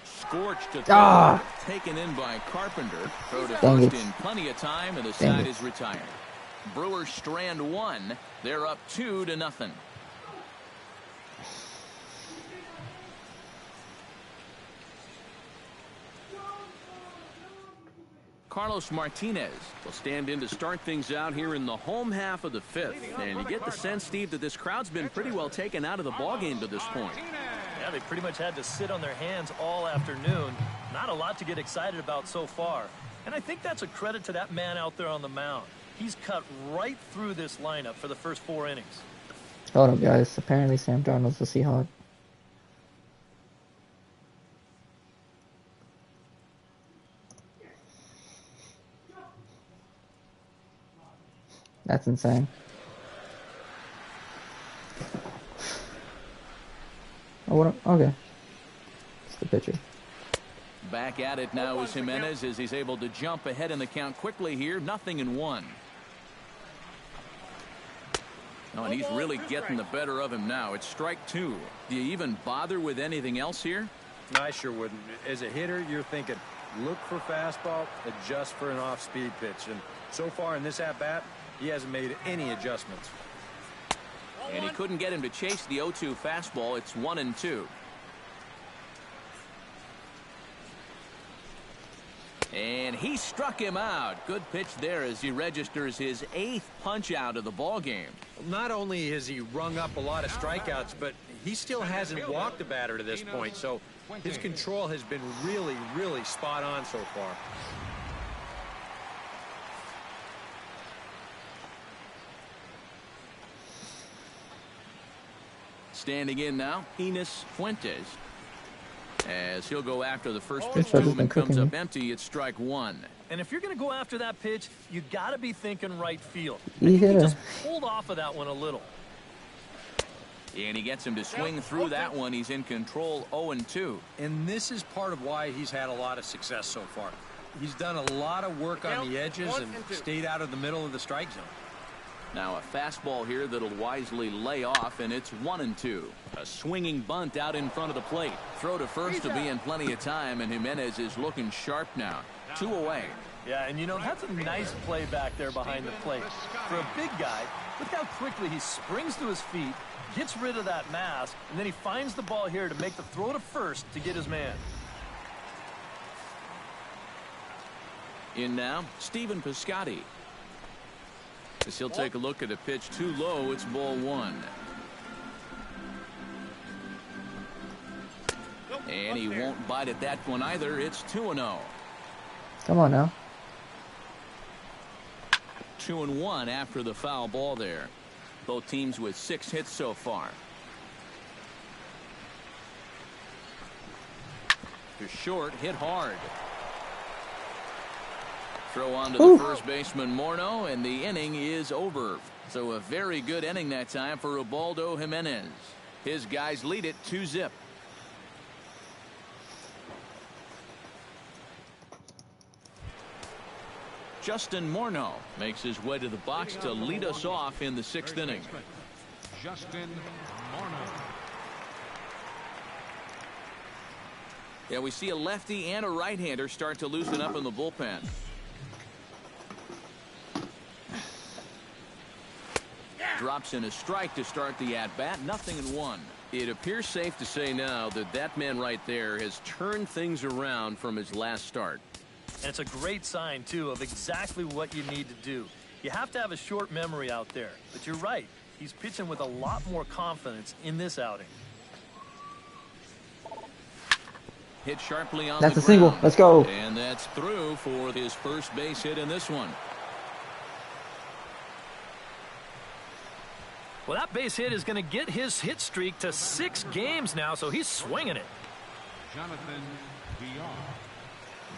[SPEAKER 2] Scorched to third, taken in by Carpenter. Throw to first in plenty of time, and the side is retired. Brewers strand 1. They're up 2-0. Carlos Martinez will stand in to start things out here in the home half of the 5th. And you get the sense, Steve, that this crowd's been pretty well taken out of the ballgame to this point.
[SPEAKER 5] Yeah, they pretty much had to sit on their hands all afternoon. Not a lot to get excited about so far. And I think that's a credit to that man out there on the mound. He's cut right through this lineup for the first 4 innings.
[SPEAKER 1] Hold up, guys. Apparently Sam Darnold's the Seahawk. That's insane. Oh, what? Okay. It's the pitcher.
[SPEAKER 2] Back at it now is Jimenez as he's able to jump ahead in the count quickly here. 0-1. Oh, and he's really getting the better of him now. It's strike 2. Do you even bother with anything else here?
[SPEAKER 3] I sure wouldn't. As a hitter, you're thinking, look for fastball, adjust for an off-speed pitch. And so far in this at-bat, he hasn't made any adjustments.
[SPEAKER 2] And he couldn't get him to chase the 0-2 fastball. It's 1-2. And he struck him out. Good pitch there as he registers his 8th punch out of the ball game.
[SPEAKER 3] Not only has he rung up a lot of strikeouts, but he still hasn't walked a batter to this point. So his control has been really, really spot on so far.
[SPEAKER 2] Standing in now, Enos Fuentes. As he'll go after the first pitch to him and comes up empty, it's strike 1.
[SPEAKER 5] And if you're going to go after that pitch, you got to be thinking right field.
[SPEAKER 1] He
[SPEAKER 5] just pulled off of that one a little.
[SPEAKER 2] And he gets him to swing through that one. He's in control, 0-2.
[SPEAKER 3] And this is part of why he's had a lot of success so far. He's done a lot of work on the edges and stayed out of the middle of the strike zone.
[SPEAKER 2] Now a fastball here that'll wisely lay off, and it's 1-2. A swinging bunt out in front of the plate. Throw to first to be in plenty of time, and Jimenez is looking sharp now. 2 away.
[SPEAKER 5] Yeah, and you know, that's a nice play back there behind the plate. For a big guy, look how quickly he springs to his feet, gets rid of that mask, and then he finds the ball here to make the throw to first to get his man.
[SPEAKER 2] In now, Stephen Piscotty. As he'll take a look at a pitch too low, it's ball 1. And he won't bite at that one either. It's 2-0.
[SPEAKER 1] Come on now.
[SPEAKER 2] 2-1 after the foul ball there. Both teams with 6 hits so far. To short, hit hard. Throw on to the first baseman Morneau, and the inning is over. So a very good inning that time for Ubaldo Jimenez. His guys lead it 2-0. Justin Morneau makes his way to the box to lead us off in the 6th inning.
[SPEAKER 4] Justin Morneau.
[SPEAKER 2] Yeah, we see a lefty and a right-hander start to loosen up in the bullpen. Drops in a strike to start the at-bat. 0-1. It appears safe to say now that that man right there has turned things around from his last start.
[SPEAKER 5] And it's a great sign, too, of exactly what you need to do. You have to have a short memory out there. But you're right. He's pitching with a lot more confidence in this outing.
[SPEAKER 2] Hit sharply on
[SPEAKER 1] That's
[SPEAKER 2] the
[SPEAKER 1] a single.
[SPEAKER 2] ground.
[SPEAKER 1] Let's go.
[SPEAKER 2] And that's through for his first base hit in this one.
[SPEAKER 5] Well, that base hit is going to get his hit streak to 6 games now, so he's swinging it.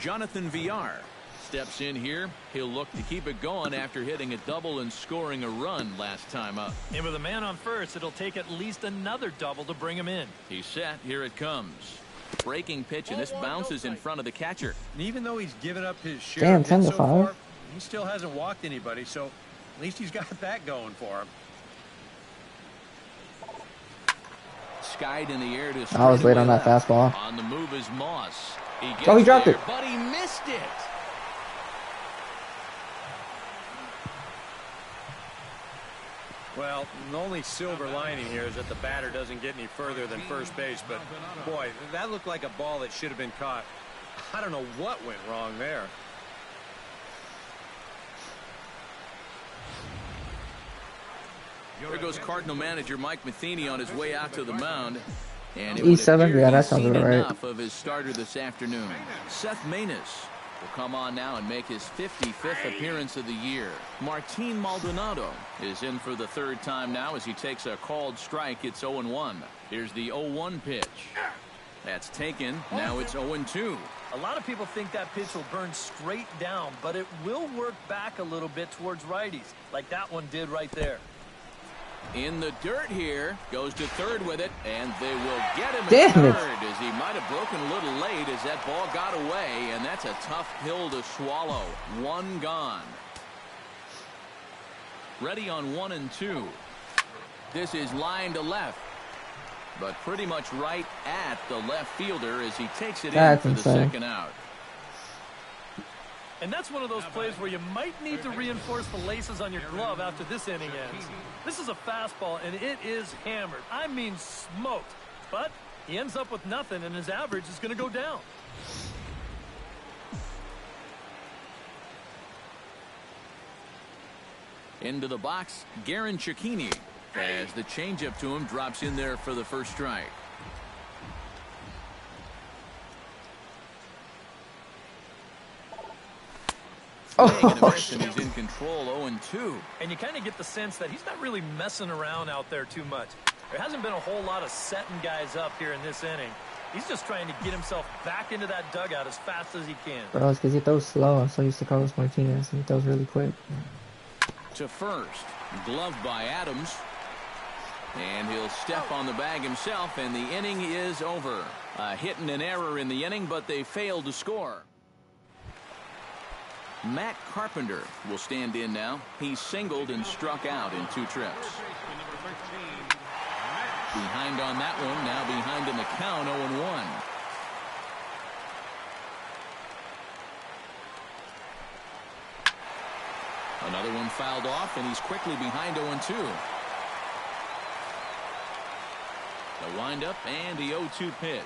[SPEAKER 2] Jonathan Villar steps in here. He'll look to keep it going after hitting a double and scoring a run last time up.
[SPEAKER 5] And with a man on first, it'll take at least another double to bring him in.
[SPEAKER 2] He's set. Here it comes. Breaking pitch, and this bounces in front of the catcher.
[SPEAKER 3] And even though he's given up his share
[SPEAKER 1] Damn,
[SPEAKER 3] of hits so
[SPEAKER 1] 10-5.
[SPEAKER 3] far, he still hasn't walked anybody, so at least he's got that going for him.
[SPEAKER 2] Skied in the air to
[SPEAKER 1] I was late on that
[SPEAKER 2] left.
[SPEAKER 1] fastball.
[SPEAKER 2] On the move is Moss. He
[SPEAKER 1] dropped
[SPEAKER 2] there,
[SPEAKER 1] it.
[SPEAKER 2] but he missed it.
[SPEAKER 3] Well, the only silver lining here is that the batter doesn't get any further than first base, but boy, that looked like a ball that should have been caught. I don't know what went wrong there.
[SPEAKER 2] There goes Cardinal manager Mike Matheny on his way out to the mound. And it
[SPEAKER 1] E7?
[SPEAKER 2] would appear
[SPEAKER 1] Yeah, that
[SPEAKER 2] he's
[SPEAKER 1] sounds
[SPEAKER 2] seen
[SPEAKER 1] about right.
[SPEAKER 2] enough of his starter this afternoon. Seth Maness will come on now and make his 55th appearance of the year. Martin Maldonado is in for the 3rd time now as he takes a called strike. It's 0-1. Here's the 0-1 pitch. That's taken. Now it's 0-2.
[SPEAKER 5] A lot of people think that pitch will burn straight down, but it will work back a little bit towards righties, like that one did right there.
[SPEAKER 2] In the dirt here, goes to 3rd with it, and they will get him
[SPEAKER 1] Damn
[SPEAKER 2] at
[SPEAKER 1] it.
[SPEAKER 2] 3rd as he might have broken a little late as that ball got away, and that's a tough pill to swallow. 1 gone. Ready on 1 and 2. This is line to left, but pretty much right at the left fielder as he takes it
[SPEAKER 1] That's
[SPEAKER 2] in for the
[SPEAKER 1] insane.
[SPEAKER 2] 2nd out.
[SPEAKER 5] And that's one of those plays where you might need to reinforce the laces on your glove after this inning ends. This is a fastball, and it is hammered. I mean smoked. But he ends up with nothing, and his average is going to go down.
[SPEAKER 2] Into the box, Garen Cecchini, as the changeup to him drops in there for the first strike.
[SPEAKER 1] Oh,
[SPEAKER 2] And he's in control. 0-2.
[SPEAKER 5] And you kind of get the sense that he's not really messing around out there too much. There hasn't been a whole lot of setting guys up here in this inning. He's just trying to get himself back into that dugout as fast as he can.
[SPEAKER 1] bro, it's because he throws slow. I'm so used to Carlos Martinez, and he throws really quick.
[SPEAKER 2] To first, gloved by Adams, and he'll step on the bag himself, and the inning is over. A hit and an error in the inning, but they failed to score. Matt Carpenter will stand in now. He's singled and struck out in 2 trips. Behind on that one, now behind in the count, 0-1. Another one fouled off, and he's quickly behind 0-2. The windup and the 0-2 pitch.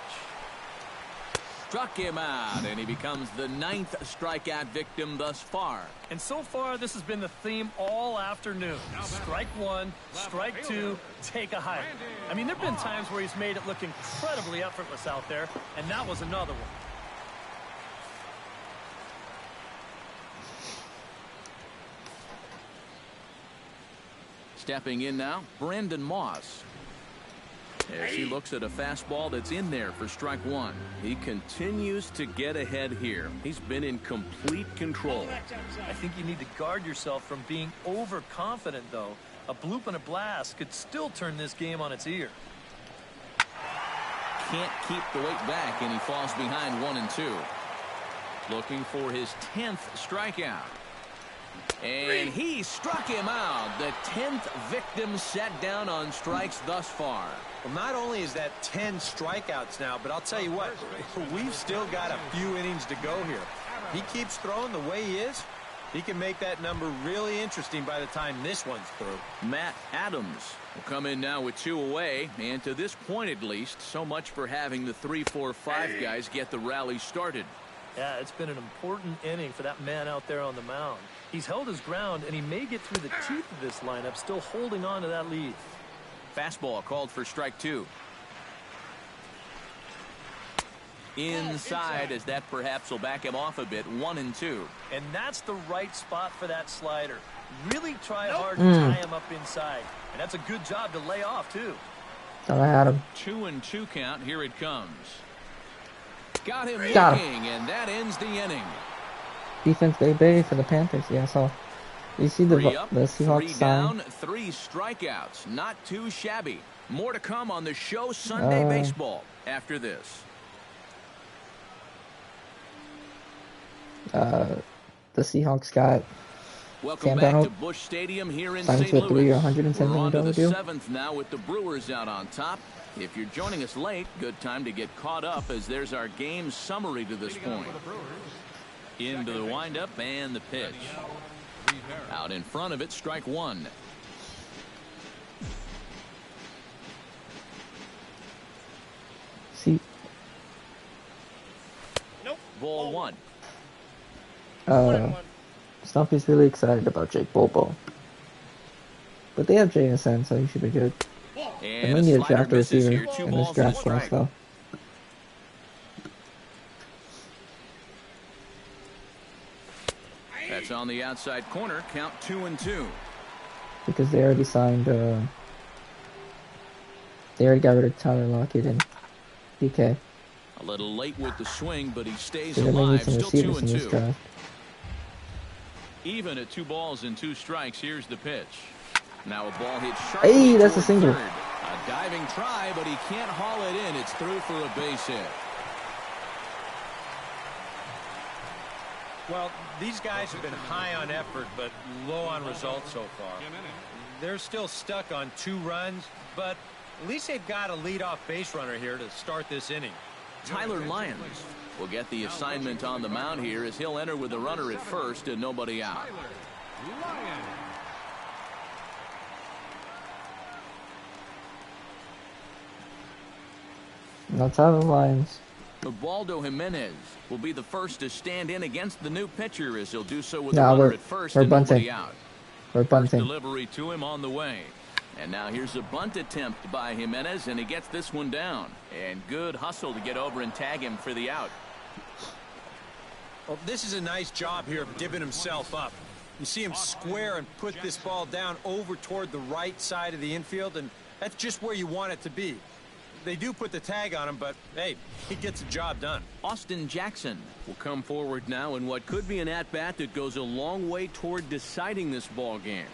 [SPEAKER 2] Struck him out, and he becomes the 9th strikeout victim thus far.
[SPEAKER 5] And so far, this has been the theme all afternoon. Strike 1, strike 2, take a hike. I mean, there have been times where he's made it look incredibly effortless out there, and that was another one.
[SPEAKER 2] Stepping in now, Brandon Moss. As he looks at a fastball that's in there for strike 1. He continues to get ahead here. He's been in complete control.
[SPEAKER 5] I think you need to guard yourself from being overconfident, though. A bloop and a blast could still turn this game on its ear.
[SPEAKER 2] Can't keep the weight back, and he falls behind 1-2. Looking for his 10th strikeout. And he struck him out. The 10th victim set down on strikes thus far.
[SPEAKER 3] Well, not only is that 10 strikeouts now, but I'll tell you what, we've still got a few innings to go here. He keeps throwing the way he is. He can make that number really interesting by the time this one's through.
[SPEAKER 2] Matt Adams will come in now with 2 away. And to this point, at least, so much for having the 3, 4, 5 guys get the rally started.
[SPEAKER 5] Yeah, it's been an important inning for that man out there on the mound. He's held his ground, and he may get through the teeth of this lineup, still holding on to that lead.
[SPEAKER 2] Fastball called for strike 2. Inside, as that perhaps will back him off a bit, 1-2.
[SPEAKER 5] And that's the right spot for that slider. Really try hard to tie him up inside. And that's a good job to lay off, too.
[SPEAKER 1] Thought I had him.
[SPEAKER 2] 2-2 count. Here it comes. Got him
[SPEAKER 1] Got
[SPEAKER 2] looking, and that ends the inning.
[SPEAKER 1] Defense baby for the Panthers. Yeah, so you see the
[SPEAKER 2] 3 up,
[SPEAKER 1] Seahawks
[SPEAKER 2] 3
[SPEAKER 1] sign.
[SPEAKER 2] down, 3 strikeouts. Not too shabby. More to come on the show Sunday baseball after this.
[SPEAKER 1] The Seahawks got
[SPEAKER 2] Welcome
[SPEAKER 1] Sam
[SPEAKER 2] back
[SPEAKER 1] Darnold
[SPEAKER 2] to Busch Stadium here in
[SPEAKER 1] signed
[SPEAKER 2] St.
[SPEAKER 1] to a 3
[SPEAKER 2] Louis.
[SPEAKER 1] or $110
[SPEAKER 2] We're on to
[SPEAKER 1] million
[SPEAKER 2] the
[SPEAKER 1] deal.
[SPEAKER 2] 7th now with the Brewers out on top. If you're joining us late, good time to get caught up as there's our game summary to this point. Into the windup and the pitch. Out in front of it, strike 1.
[SPEAKER 1] See,
[SPEAKER 2] Ball 1.
[SPEAKER 1] Stumpy's really excited about Jake Bobo. But they have Jameson, so he should be good. They
[SPEAKER 2] And
[SPEAKER 1] may
[SPEAKER 2] a
[SPEAKER 1] need a
[SPEAKER 2] slider
[SPEAKER 1] draft
[SPEAKER 2] misses
[SPEAKER 1] receiver
[SPEAKER 2] here. 2
[SPEAKER 1] in this
[SPEAKER 2] balls and a
[SPEAKER 1] draft class,
[SPEAKER 2] strike.
[SPEAKER 1] though.
[SPEAKER 2] That's on the outside corner. Count 2-2.
[SPEAKER 1] Because they already signed, they already got rid of Tyler Lockett and DK.
[SPEAKER 2] A little late with the swing, but he stays
[SPEAKER 1] So they may need
[SPEAKER 2] alive.
[SPEAKER 1] some
[SPEAKER 2] Still
[SPEAKER 1] receivers in this
[SPEAKER 2] 2-2.
[SPEAKER 1] draft.
[SPEAKER 2] Even at 2 balls and 2 strikes, here's the pitch. Now a ball hit sharply.
[SPEAKER 1] Hey, that's a
[SPEAKER 2] toward
[SPEAKER 1] single.
[SPEAKER 2] third. A diving try, but he can't haul it in. It's through for a base hit.
[SPEAKER 3] Well, these guys have been high on effort, but low on results so far. They're still stuck on 2 runs, but at least they've got a leadoff base runner here to start this inning.
[SPEAKER 2] Tyler Lyons will get the assignment on the mound here as he'll enter with a runner at first and nobody out.
[SPEAKER 1] Now Tyler Lyons.
[SPEAKER 2] Ubaldo Jimenez will be the first to stand in against the new pitcher as he'll do so with a
[SPEAKER 1] No,
[SPEAKER 2] runner
[SPEAKER 1] we're
[SPEAKER 2] at first
[SPEAKER 1] bunting.
[SPEAKER 2] and nobody out.
[SPEAKER 1] We're
[SPEAKER 2] First
[SPEAKER 1] bunting.
[SPEAKER 2] delivery to him on the way. And now here's a bunt attempt by Jimenez, and he gets this one down. And good hustle to get over and tag him for the out.
[SPEAKER 3] Well, this is a nice job here of dipping himself up. You see him square and put this ball down over toward the right side of the infield, and that's just where you want it to be. They do put the tag on him, but, hey, he gets the job done.
[SPEAKER 2] Austin Jackson will come forward now in what could be an at-bat that goes a long way toward deciding this ball game.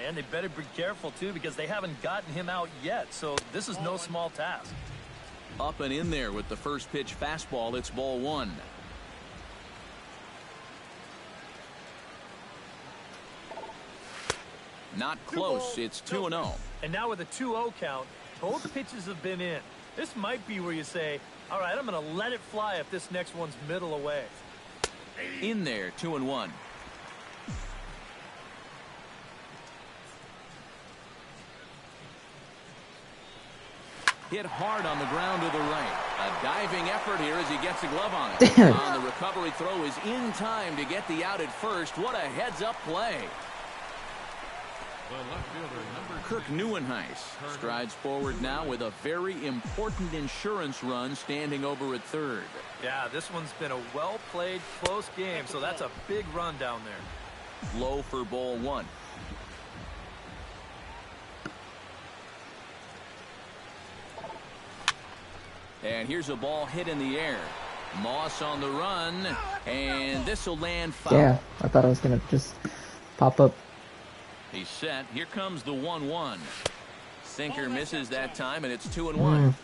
[SPEAKER 5] And they better be careful, too, because they haven't gotten him out yet, so this is no small task.
[SPEAKER 2] Up and in there with the first pitch fastball. It's ball 1. Not close. It's 2-0.
[SPEAKER 5] And now with a 2-0 count, both pitches have been in. This might be where you say, all right, I'm going to let it fly if this next one's middle away.
[SPEAKER 2] In there, 2-1. Hit hard on the ground to the right. A diving effort here as he gets a glove on it.
[SPEAKER 1] Damn.
[SPEAKER 2] The recovery throw is in time to get the out at first. What a heads-up play.
[SPEAKER 4] The left fielder, number
[SPEAKER 2] Kirk Neuenhuis strides forward now with a very important insurance run standing over at third.
[SPEAKER 5] Yeah, this one's been a well-played, close game, so that's a big run down there.
[SPEAKER 2] Low for ball one. And here's a ball hit in the air. Moss on the run, and this will land foul.
[SPEAKER 1] Yeah, I thought I was gonna just pop up.
[SPEAKER 2] He's set. Here comes the 1-1. Sinker misses that time, and it's 2-1.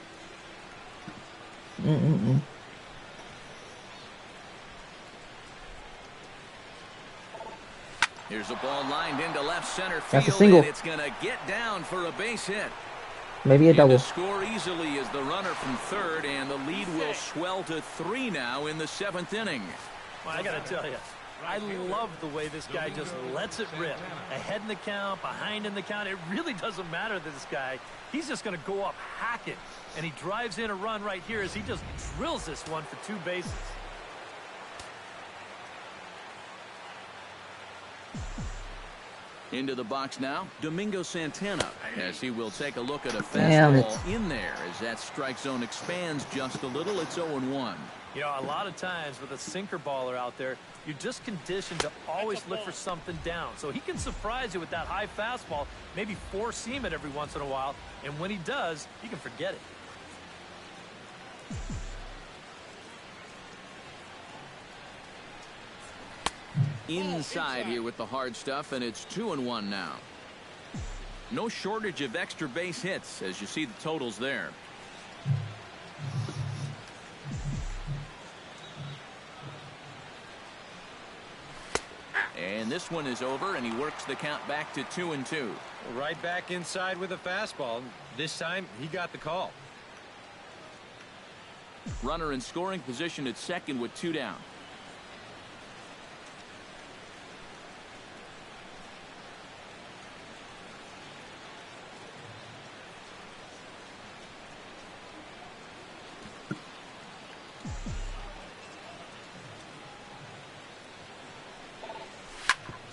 [SPEAKER 2] Here's a ball lined into left center field.
[SPEAKER 1] That's a single.
[SPEAKER 2] And it's going to get down for a base hit.
[SPEAKER 1] Maybe a double.
[SPEAKER 2] To score easily is the runner from third, and the lead will swell to 3 now in the 7th inning.
[SPEAKER 5] Well, I got to tell you, I love the way this guy just lets it rip. Ahead in the count, behind in the count. It really doesn't matter to this guy. He's just going to go up hacking. And he drives in a run right here as he just drills this one for 2 bases.
[SPEAKER 2] Into the box now, Domingo Santana, as he will take a look at a
[SPEAKER 1] Damn
[SPEAKER 2] fastball in there. As that strike zone expands just a little, it's 0-1.
[SPEAKER 5] You know, a lot of times with a sinker baller out there, you're just conditioned to always look for something down. So he can surprise you with that high fastball, maybe four-seam it every once in a while, and when he does, you can forget it.
[SPEAKER 2] Inside here with the hard stuff, and it's 2-1 now. No shortage of extra base hits as you see the totals there. And this one is over, and he works the count back to 2-2.
[SPEAKER 3] Right back inside with a fastball. This time he got the call.
[SPEAKER 2] Runner in scoring position at second with 2 down.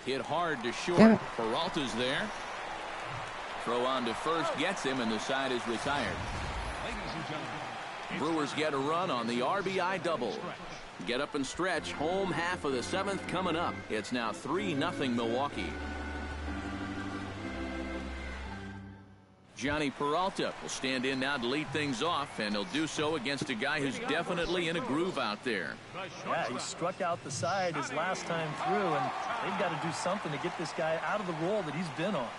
[SPEAKER 2] Hit hard to short. Peralta's there. Throw on to first gets him, and the side is retired. Brewers get a run on the RBI double. Get up and stretch. Home half of the 7th coming up. It's now 3-0 Milwaukee. Johnny Peralta will stand in now to lead things off, and he'll do so against a guy who's definitely in a groove out there.
[SPEAKER 5] Yeah, he struck out the side his last time through, and they've got to do something to get this guy out of the role that he's been on.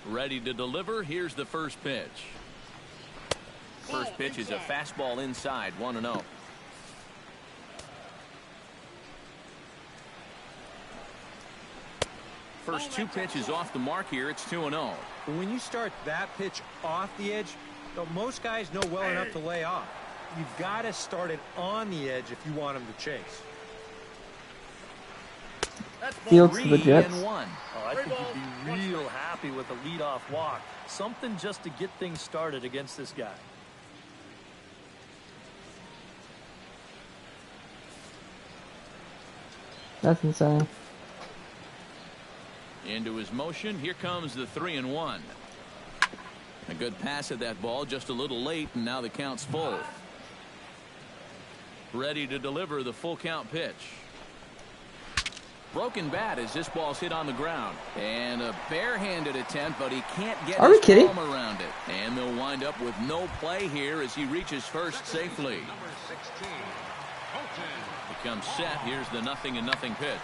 [SPEAKER 2] Ready to deliver. Here's the first pitch. First pitch is a fastball inside, 1-0. First 2 pitches off the mark here. It's 2-0.
[SPEAKER 3] When you start that pitch off the edge, most guys know well enough to lay off. You've got to start it on the edge if you want him to chase.
[SPEAKER 1] Fields to the Jets.
[SPEAKER 2] 3-1.
[SPEAKER 5] Oh, I think he'd be real happy with a leadoff walk. Something just to get things started against this guy.
[SPEAKER 1] That's insane.
[SPEAKER 2] Into his motion. Here comes the 3-1. A good pass at that ball, just a little late, and now the count's full. Ready to deliver the full count pitch. Broken bat as this ball's hit on the ground. And a barehanded attempt, but he can't get his palm around it. And they'll wind up with no play here as he reaches first safely. Becomes set. Here's the 0-0 pitch.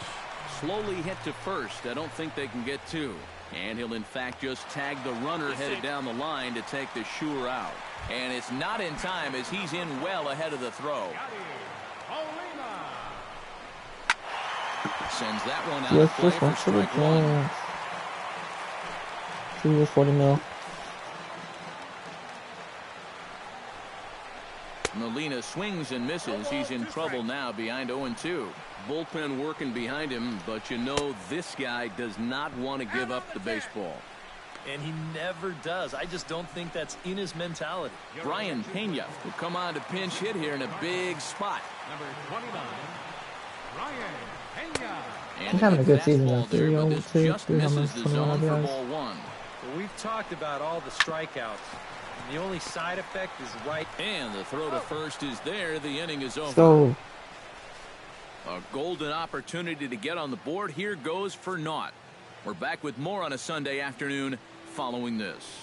[SPEAKER 2] Slowly hit to first. I don't think they can get 2. And he'll in fact just tag the runner headed down the line to take the sure out. And it's not in time as he's in well ahead of the throw. Sends that one out of play for strike one.
[SPEAKER 1] 2 years, 40 mil.
[SPEAKER 2] Molina swings and misses. He's in trouble now behind 0-2. Bullpen working behind him, but you know this guy does not want to give up the baseball.
[SPEAKER 5] And he never does. I just don't think that's in his mentality.
[SPEAKER 2] Brian Pena will come on to pinch hit here in a big spot.
[SPEAKER 4] Number 29, Brian Pena.
[SPEAKER 1] He's having a good season though.
[SPEAKER 2] There, but
[SPEAKER 1] 3
[SPEAKER 2] this
[SPEAKER 1] 2,
[SPEAKER 2] just
[SPEAKER 1] 3
[SPEAKER 2] misses
[SPEAKER 1] homers,
[SPEAKER 2] the
[SPEAKER 1] 21
[SPEAKER 2] zone for
[SPEAKER 1] RBIs.
[SPEAKER 2] ball one.
[SPEAKER 3] Well, we've talked about all the strikeouts. And the only side effect is right.
[SPEAKER 2] And the throw to first is there. The inning is over.
[SPEAKER 1] So,
[SPEAKER 2] A golden opportunity to get on the board. Here goes for naught. We're back with more on a Sunday afternoon following this.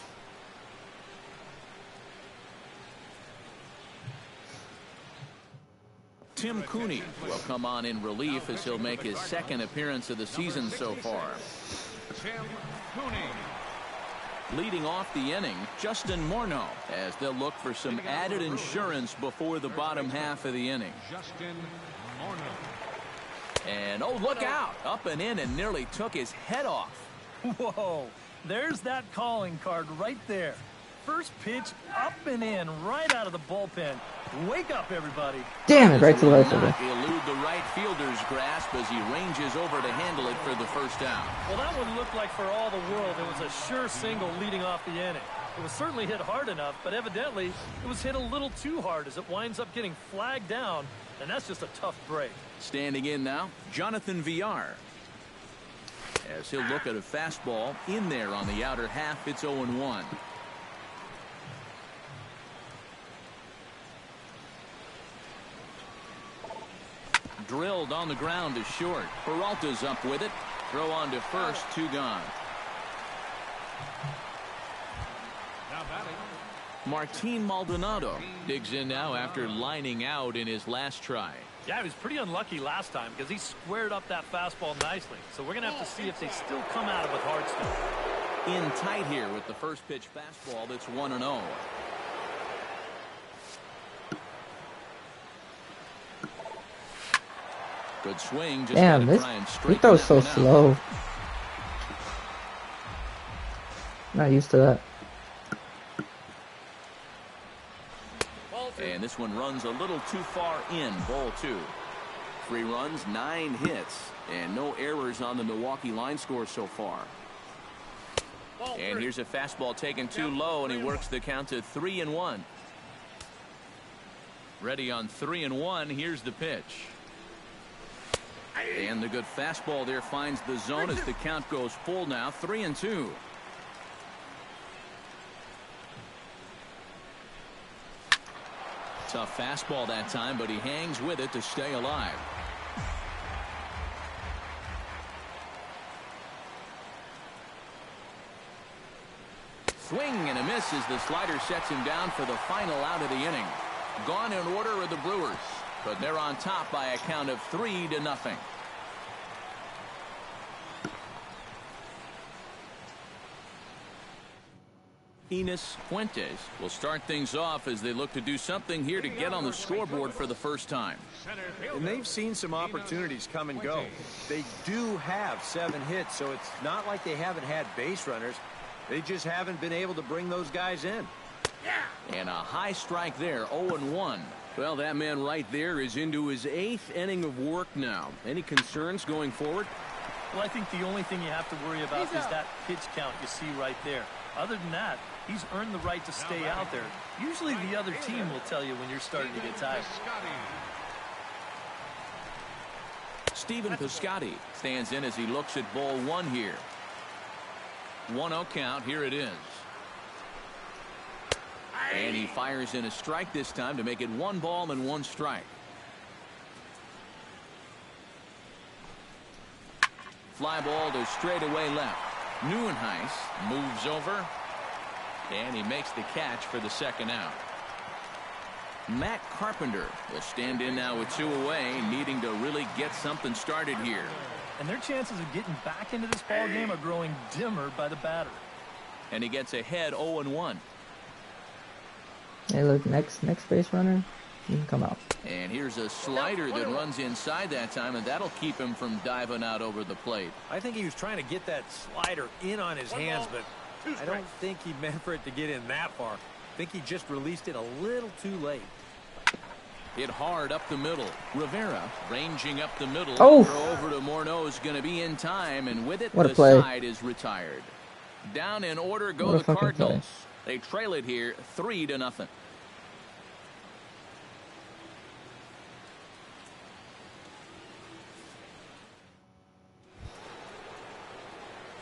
[SPEAKER 2] Tim Cooney will come on in relief as he'll make his second appearance of the season so far.
[SPEAKER 4] Tim Cooney.
[SPEAKER 2] Leading off the inning, Justin Morneau, as they'll look for some added insurance before the bottom half of the inning.
[SPEAKER 4] Justin Morneau.
[SPEAKER 2] And oh, look out! Up and in and nearly took his head off.
[SPEAKER 5] Whoa, there's that calling card right there. First pitch up and in right out of the bullpen. Wake up, everybody.
[SPEAKER 1] damn it, right to the right
[SPEAKER 2] Will
[SPEAKER 1] fielder.
[SPEAKER 2] not elude the right fielder's grasp as he ranges over to handle it for the first down.
[SPEAKER 5] Well, that one looked like for all the world it was a sure single leading off the inning. It was certainly hit hard enough, but evidently it was hit a little too hard as it winds up getting flagged down, and that's just a tough break.
[SPEAKER 2] Standing in now, Jonathan Villar. As he'll look at a fastball in there on the outer half, it's 0-1. Drilled on the ground to short. Peralta's up with it. Throw on to first, 2 gone.
[SPEAKER 4] Now batting.
[SPEAKER 2] Martin Maldonado digs in now after lining out in his last try.
[SPEAKER 5] Yeah, he was pretty unlucky last time because he squared up that fastball nicely. So we're going to have to see if they still come at it with hard stuff.
[SPEAKER 2] In tight here with the first pitch fastball that's 1-0. Good swing. Just
[SPEAKER 1] Damn,
[SPEAKER 2] gotta
[SPEAKER 1] this
[SPEAKER 2] try and
[SPEAKER 1] he
[SPEAKER 2] straighten
[SPEAKER 1] throws
[SPEAKER 2] that
[SPEAKER 1] so
[SPEAKER 2] one out.
[SPEAKER 1] slow. Not used to that.
[SPEAKER 2] And this one runs a little too far in. Ball 2. 3 runs, 9 hits, and no errors on the Milwaukee line score so far. And here's a fastball taken too low, and he works the count to 3-1. Ready on 3-1. Here's the pitch. And the good fastball there finds the zone as the count goes full now. 3-2. Tough fastball that time, but he hangs with it to stay alive. Swing and a miss as the slider sets him down for the final out of the inning. Gone in order are the Brewers, but they're on top by a count of 3-0. Enos Fuentes will start things off as they look to do something here to get on the scoreboard for the first time.
[SPEAKER 3] And they've seen some opportunities come and go. They do have 7 hits, so it's not like they haven't had base runners. They just haven't been able to bring those guys in.
[SPEAKER 2] And a high strike there, 0-1. Well, that man right there is into his 8th inning of work now. Any concerns going forward?
[SPEAKER 5] Well, I think the only thing you have to worry about is that pitch count you see right there. Other than that, he's earned the right to stay out there. Usually the other team will tell you when you're starting to get tired.
[SPEAKER 2] Stephen Piscotty stands in as he looks at ball 1 here. 1-0 count. Here it is. And he fires in a strike this time to make it 1 ball and 1 strike. Fly ball to straightaway left. Neuenhuis moves over, and he makes the catch for the second out. Matt Carpenter will stand in now with 2 away, needing to really get something started here.
[SPEAKER 5] And their chances of getting back into this ball game are growing dimmer by the batter.
[SPEAKER 2] And he gets ahead 0-1.
[SPEAKER 1] Hey, look, next base runner, you can come out.
[SPEAKER 2] And here's a slider that runs inside that time, and that'll keep him from diving out over the plate.
[SPEAKER 3] I think he was trying to get that slider in on his hands, but I don't think he meant for it to get in that far. I think he just released it a little too late.
[SPEAKER 2] Hit hard up the middle. Rivera ranging up the middle.
[SPEAKER 1] Oh!
[SPEAKER 2] Throw over to Morneau is going to be in time, and with it,
[SPEAKER 1] What a
[SPEAKER 2] the
[SPEAKER 1] play.
[SPEAKER 2] side is retired. Down in order go
[SPEAKER 1] What a
[SPEAKER 2] the
[SPEAKER 1] fucking
[SPEAKER 2] Cardinals. They trail it here 3-0.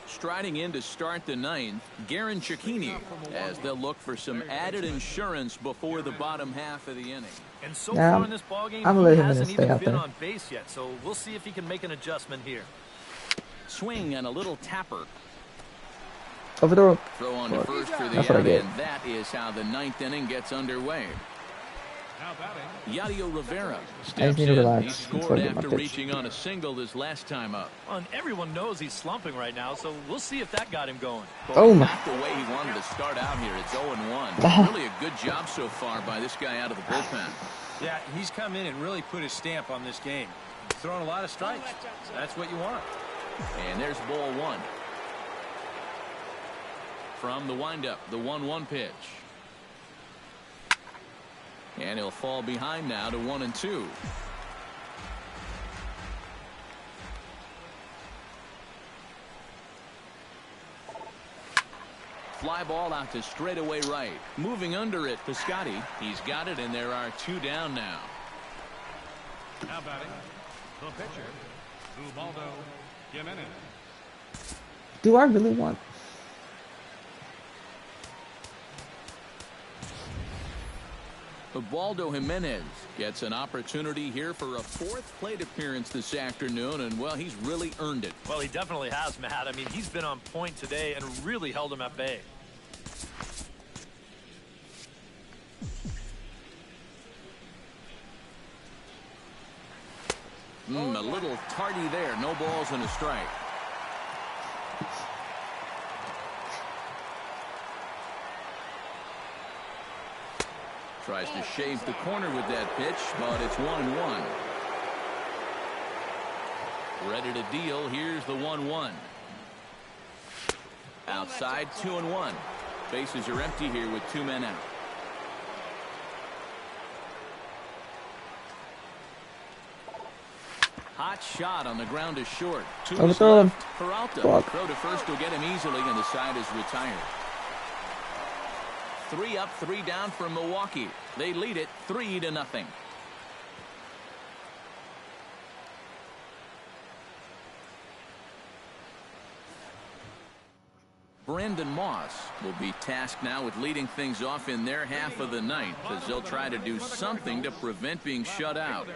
[SPEAKER 2] Striding in to start the ninth, Garen Cicchini, as they'll look for some added insurance before the bottom half of the inning.
[SPEAKER 5] And so
[SPEAKER 1] Yeah,
[SPEAKER 5] far in this ballgame,
[SPEAKER 1] I'm
[SPEAKER 5] he
[SPEAKER 1] letting him
[SPEAKER 5] hasn't
[SPEAKER 1] stay
[SPEAKER 5] even
[SPEAKER 1] out
[SPEAKER 5] been
[SPEAKER 1] there.
[SPEAKER 5] on base yet, so we'll see if he can make an adjustment here.
[SPEAKER 2] Swing and a little tapper.
[SPEAKER 1] Overthrow.
[SPEAKER 2] Throw on to first for the
[SPEAKER 1] That's what I
[SPEAKER 2] out,
[SPEAKER 1] get.
[SPEAKER 2] and that is how the ninth inning gets underway.
[SPEAKER 4] Now batting.
[SPEAKER 2] Yadier Rivera
[SPEAKER 1] I
[SPEAKER 2] steps
[SPEAKER 1] just need to
[SPEAKER 2] in.
[SPEAKER 1] relax.
[SPEAKER 2] He
[SPEAKER 1] That's
[SPEAKER 2] scored
[SPEAKER 1] what I get my
[SPEAKER 2] after
[SPEAKER 1] pitch.
[SPEAKER 2] reaching on a single his last time up.
[SPEAKER 5] Well, and everyone knows he's slumping right now, so we'll see if that got him going.
[SPEAKER 1] Oh my.
[SPEAKER 2] Not the way he wanted to start out here. It's 0-1. Really a good job so far by this guy out of the bullpen.
[SPEAKER 3] Yeah, he's come in and really put his stamp on this game. He's throwing a lot of strikes. That's what you want.
[SPEAKER 2] And there's ball one. From the windup, the 1-1 pitch. And he'll fall behind now to 1-2. Fly ball out to straightaway right. Moving under it, Piscotty. He's got it, and there are 2 down now.
[SPEAKER 4] Now batting. The pitcher. Ubaldo Jimenez.
[SPEAKER 1] Do I really want?
[SPEAKER 2] Ubaldo Jimenez gets an opportunity here for a 4th plate appearance this afternoon, and, well, he's really earned it.
[SPEAKER 5] Well, he definitely has, Matt. I mean, he's been on point today and really held him at bay.
[SPEAKER 2] A little tardy there. No balls and a strike. Tries to shave the corner with that pitch, but it's 1-1. Ready to deal. Here's the 1-1. Outside, 2-1. Bases are empty here with 2 men out. Hot shot on the ground is short. 2 is
[SPEAKER 1] Overthrow him.
[SPEAKER 2] left. Peralta.
[SPEAKER 1] Fuck.
[SPEAKER 2] Throw to first will get him easily, and the side is retired. 3 up, 3 down for Milwaukee. They lead it 3-0. Brandon Moss will be tasked now with leading things off in their half of the ninth, as they'll try to do something to prevent being shut out.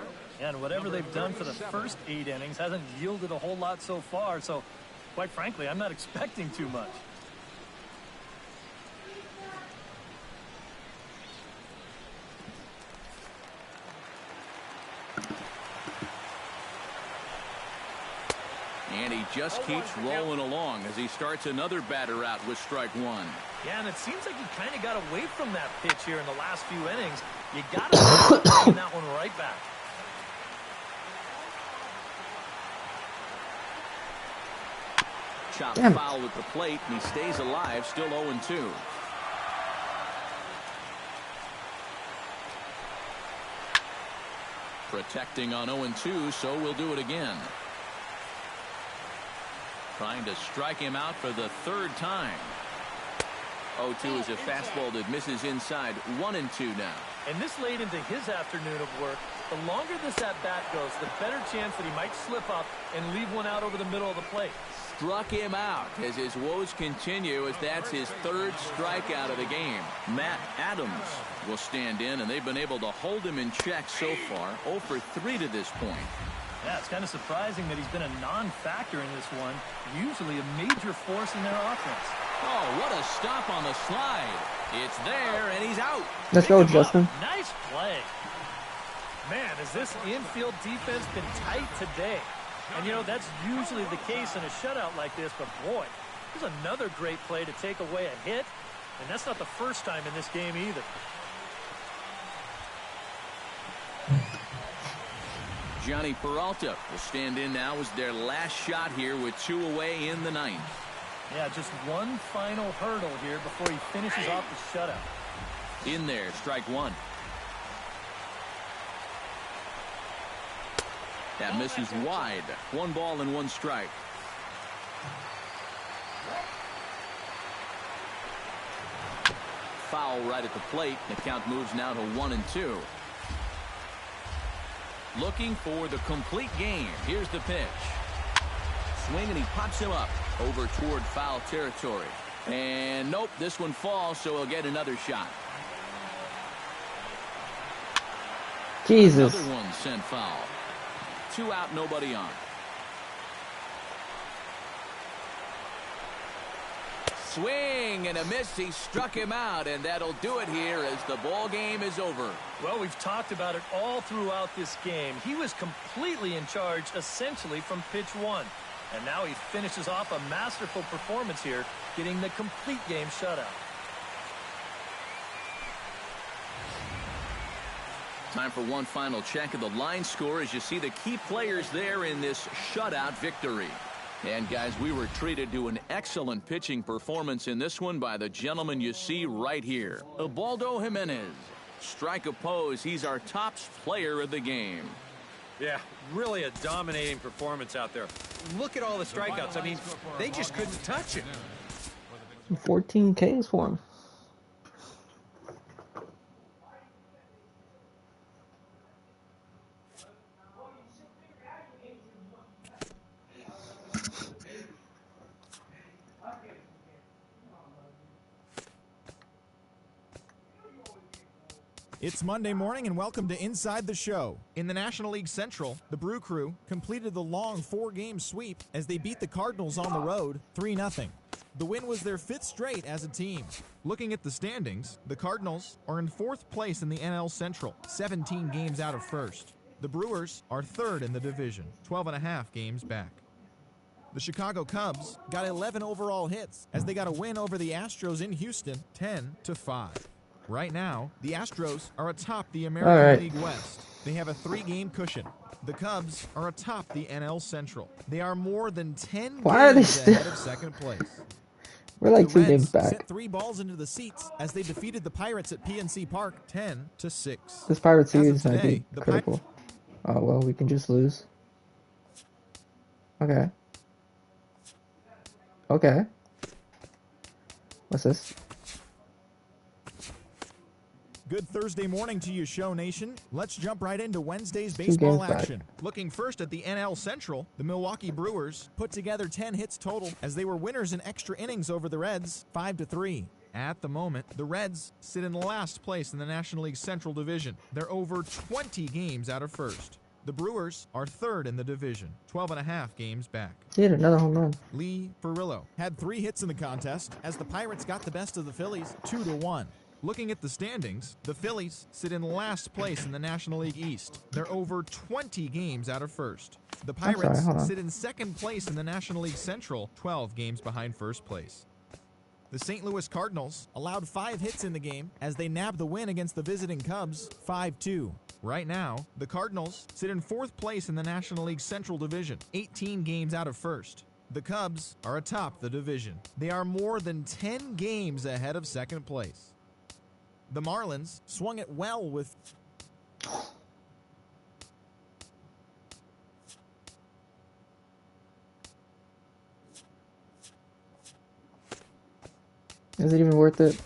[SPEAKER 5] And whatever they've done for the first 8 innings hasn't yielded a whole lot so far, so quite frankly, I'm not expecting too much.
[SPEAKER 2] And he just keeps rolling along as he starts another batter out with strike 1.
[SPEAKER 5] Yeah, and it seems like he kind of got away from that pitch here in the last few innings. You got to bring that one right back.
[SPEAKER 2] Chopped
[SPEAKER 1] Damn it.
[SPEAKER 2] foul with the plate, and he stays alive, still 0-2. Protecting on 0-2, so we'll do it again. Trying to strike him out for the 3rd time. 0-2 is a fastball that misses inside. 1-2 now.
[SPEAKER 5] And this late into his afternoon of work, the longer this at-bat goes, the better chance that he might slip up and leave one out over the middle of the plate.
[SPEAKER 2] Struck him out as his woes continue, as that's his 3rd strikeout of the game. Matt Adams will stand in, and they've been able to hold him in check so far. 0 for 3 to this point.
[SPEAKER 5] Yeah, it's kind of surprising that he's been a non-factor in this one. Usually a major force in their offense.
[SPEAKER 2] Oh, what a stop on the slide. It's there, and he's out.
[SPEAKER 1] Let's go, Justin.
[SPEAKER 5] Nice play. Man, has this infield defense been tight today? And, you know, that's usually the case in a shutout like this, but boy, here's another great play to take away a hit, and that's not the first time in this game either.
[SPEAKER 2] Johnny Peralta will stand in now as their last shot here with 2 away in the 9th.
[SPEAKER 5] Yeah, just one final hurdle here before he finishes off the shutout.
[SPEAKER 2] In there, strike 1. That misses wide. 1 ball and 1 strike. Foul right at the plate. The count moves now to 1-2. Looking for the complete game. Here's the pitch. Swing, and he pops him up over toward foul territory. And nope, this one falls, so he'll get another shot.
[SPEAKER 1] Jesus.
[SPEAKER 2] Another one sent foul. 2 out, nobody on. Swing and a miss. He struck him out, and that'll do it here as the ball game is over.
[SPEAKER 5] Well, we've talked about it all throughout this game. He was completely in charge, essentially, from pitch 1. And now he finishes off a masterful performance here, getting the complete game shutout.
[SPEAKER 2] Time for one final check of the line score as you see the key players there in this shutout victory. And guys, we were treated to an excellent pitching performance in this one by the gentleman you see right here. Ubaldo Jimenez. Strike oppose. He's our top player of the game.
[SPEAKER 3] Yeah, really a dominating performance out there. Look at all the strikeouts. I mean, they just couldn't touch it.
[SPEAKER 1] 14 Ks for him.
[SPEAKER 6] It's Monday morning and welcome to Inside the Show. In the National League Central, the Brew Crew completed the long 4-game sweep as they beat the Cardinals on the road 3-0. The win was their 5th straight as a team. Looking at the standings, the Cardinals are in 4th place in the NL Central, 17 games out of 1st. The Brewers are 3rd in the division, 12.5 games back. The Chicago Cubs got 11 overall hits as they got a win over the Astros in Houston, 10-5. Right now, the Astros are atop the American League West. They have a 3-game cushion. The Cubs are atop the NL Central. They are more than 10 games ahead of second place.
[SPEAKER 1] We're like
[SPEAKER 6] the
[SPEAKER 1] 2
[SPEAKER 6] Reds
[SPEAKER 1] games back.
[SPEAKER 6] sent 3 balls into the seats as they defeated the Pirates at PNC Park 10-6.
[SPEAKER 1] This Pirate series
[SPEAKER 6] today,
[SPEAKER 1] might be critical. Oh, well, we can just lose. Okay. Okay. What's this?
[SPEAKER 6] Good Thursday morning to you, Show Nation. Let's jump right into Wednesday's baseball action. Looking first at the NL Central, the Milwaukee Brewers put together 10 hits total as they were winners in extra innings over the Reds, 5-3. At the moment, the Reds sit in last place in the National League Central Division. They're over 20 games out of first. The Brewers are 3rd in the division, 12.5 games back.
[SPEAKER 1] He hit another home run.
[SPEAKER 6] Lee Ferrillo had 3 hits in the contest as the Pirates got the best of the Phillies, 2-1. Looking at the standings, the Phillies sit in last place in the National League East. They're over 20 games out of first. The Pirates sit in 2nd place in the National League Central, 12 games behind first place. The St. Louis Cardinals allowed 5 hits in the game as they nabbed the win against the visiting Cubs, 5-2. Right now, the Cardinals sit in 4th place in the National League Central Division, 18 games out of first. The Cubs are atop the division. They are more than 10 games ahead of second place. The Marlins swung it well with...
[SPEAKER 1] Is it even worth it?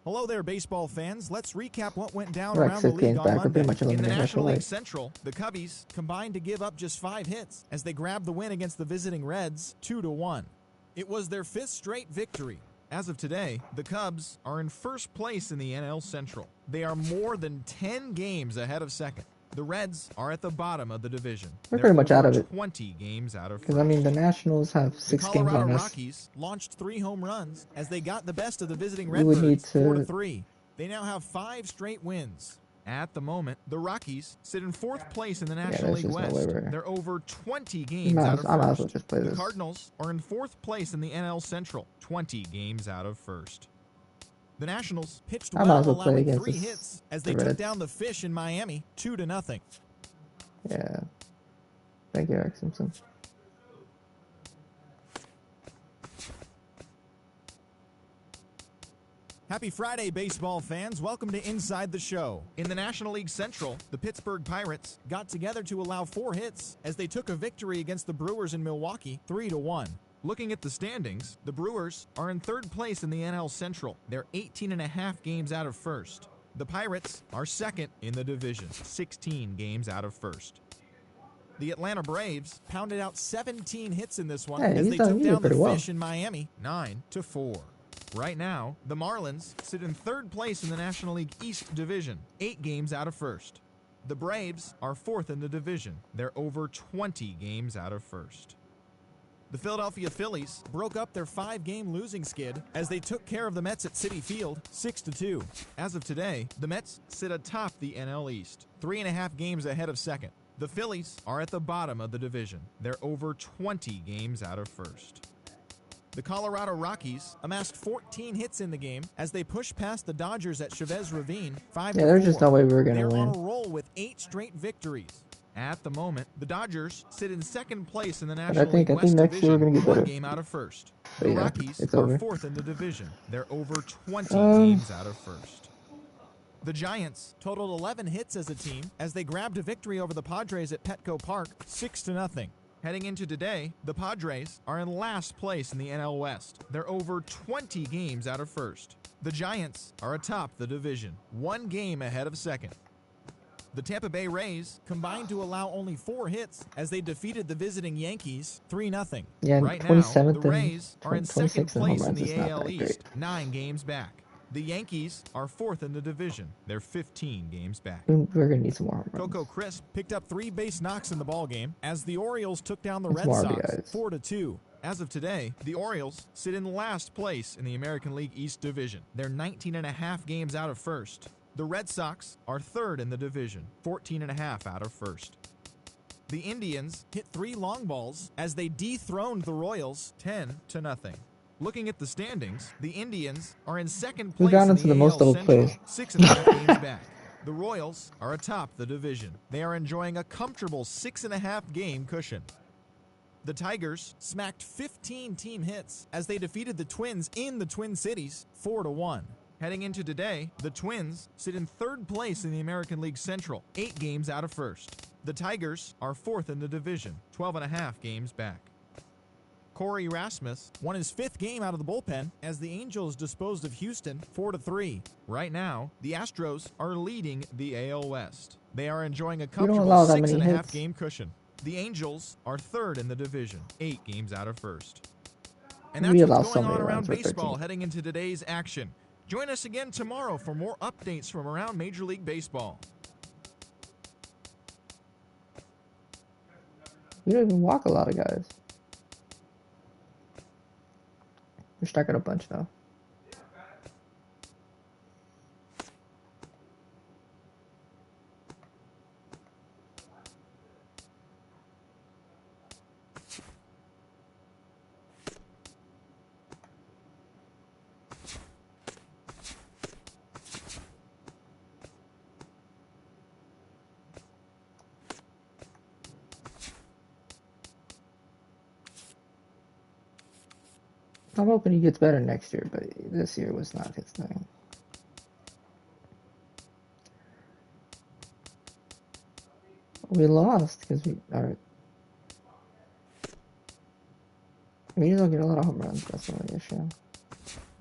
[SPEAKER 6] Hello there, baseball fans. Let's recap what went down
[SPEAKER 1] We're
[SPEAKER 6] around the league on Monday. In the National League
[SPEAKER 1] away.
[SPEAKER 6] Central, the Cubbies combined to give up just 5 hits as they grabbed the win against the visiting Reds, 2-1. It was their 5th straight victory. As of today, the Cubs are in 1st place in the NL Central. They are more than 10 games ahead of second. The Reds are at the bottom of the division.
[SPEAKER 1] We're pretty much out of it.
[SPEAKER 6] 20 games out of first.
[SPEAKER 1] Because, I mean, the Nationals have 6 games on us.
[SPEAKER 6] The Colorado Rockies launched 3 home runs as they got the best of the visiting Redbirds, 4-3. They now have 5 straight wins. At the moment, the Rockies sit in 4th place in the National League West. They're over 20 games out of first.
[SPEAKER 1] I might as well just play this.
[SPEAKER 6] The Cardinals are in 4th place in the NL Central, 20 games out of first. The Nationals pitched
[SPEAKER 1] I might
[SPEAKER 6] well,
[SPEAKER 1] as well play
[SPEAKER 6] allowing
[SPEAKER 1] against
[SPEAKER 6] 3
[SPEAKER 1] this,
[SPEAKER 6] hits as
[SPEAKER 1] the
[SPEAKER 6] they took
[SPEAKER 1] Reds.
[SPEAKER 6] down the Fish in Miami 2-0.
[SPEAKER 1] Yeah. Thank you, Eric Simpson.
[SPEAKER 6] Happy Friday, baseball fans. Welcome to Inside the Show. In the National League Central, the Pittsburgh Pirates got together to allow 4 hits as they took a victory against the Brewers in Milwaukee 3-1. Looking at the standings, the Brewers are in 3rd place in the NL Central. They're 18.5 games out of 1st. The Pirates are 2nd in the division, 16 games out of 1st. The Atlanta Braves pounded out 17 hits in this one as they took down the Fish in Miami 9-4. Right now, the Marlins sit in 3rd place in the National League East Division, 8 games out of 1st. The Braves are 4th in the division. They're over 20 games out of 1st. The Philadelphia Phillies broke up their 5-game losing skid as they took care of the Mets at Citi Field 6-2. As of today, the Mets sit atop the NL East, 3.5 games ahead of 2nd. The Phillies are at the bottom of the division. They're over 20 games out of 1st. The Colorado Rockies amassed 14 hits in the game as they pushed past the Dodgers at Chavez Ravine 5-4.
[SPEAKER 1] Yeah, there's just no way we were going to win.
[SPEAKER 6] They're on a roll with 8 straight victories. At the moment, the Dodgers sit in 2nd place in the National League West
[SPEAKER 1] next year we're
[SPEAKER 6] Division,
[SPEAKER 1] gonna get better.
[SPEAKER 6] 1 game out of 1st.
[SPEAKER 1] But
[SPEAKER 6] The
[SPEAKER 1] yeah,
[SPEAKER 6] Rockies
[SPEAKER 1] it's
[SPEAKER 6] are
[SPEAKER 1] over.
[SPEAKER 6] 4th in the division. They're over 20 games out of 1st. The Giants totaled 11 hits as a team as they grabbed a victory over the Padres at Petco Park 6-0. Heading into today, the Padres are in last place in the NL West. They're over 20 games out of 1st. The Giants are atop the division, 1 game ahead of 2nd. The Tampa Bay Rays combined to allow only 4 hits as they defeated the visiting Yankees 3-0.
[SPEAKER 1] Yeah,
[SPEAKER 6] right now,
[SPEAKER 1] 27th
[SPEAKER 6] the Rays are in 2nd place in the
[SPEAKER 1] home
[SPEAKER 6] AL
[SPEAKER 1] runs.
[SPEAKER 6] East, 9 games back. The Yankees are 4th in the division. They're 15 games back.
[SPEAKER 1] We're going to need some more home runs.
[SPEAKER 6] Coco Crisp picked up 3 base knocks in the ballgame as the Orioles took down the
[SPEAKER 1] That's
[SPEAKER 6] Red
[SPEAKER 1] more
[SPEAKER 6] Sox
[SPEAKER 1] RBIs.
[SPEAKER 6] 4-2. As of today, the Orioles sit in last place in the American League East Division. They're 19.5 games out of 1st. The Red Sox are 3rd in the division, 14.5 out of 1st. The Indians hit 3 long balls as they dethroned the Royals 10-0. Looking at the standings, the Indians are in 2nd place in the AL Central, 6.5 games back. The Royals are atop the division. They are enjoying a comfortable 6.5 game cushion. The Tigers smacked 15 team hits as they defeated the Twins in the Twin Cities 4-1. Heading into today, the Twins sit in 3rd place in the American League Central, 8 games out of 1st. The Tigers are 4th in the division, 12.5 games back. Corey Rasmus won his 5th game out of the bullpen as the Angels disposed of Houston 4-3. Right now, the Astros are leading the AL West. They are enjoying a comfortable 6.5 game cushion. The Angels are 3rd in the division, 8 games out of 1st. And that's what's going on around baseball heading into today's action. Join us again tomorrow for more updates from around Major League Baseball.
[SPEAKER 1] We don't even walk a lot of guys. We're stacking a bunch now. I'm hoping he gets better next year, but this year was not his thing. We lost because we don't get a lot of home runs. That's the only issue. I'm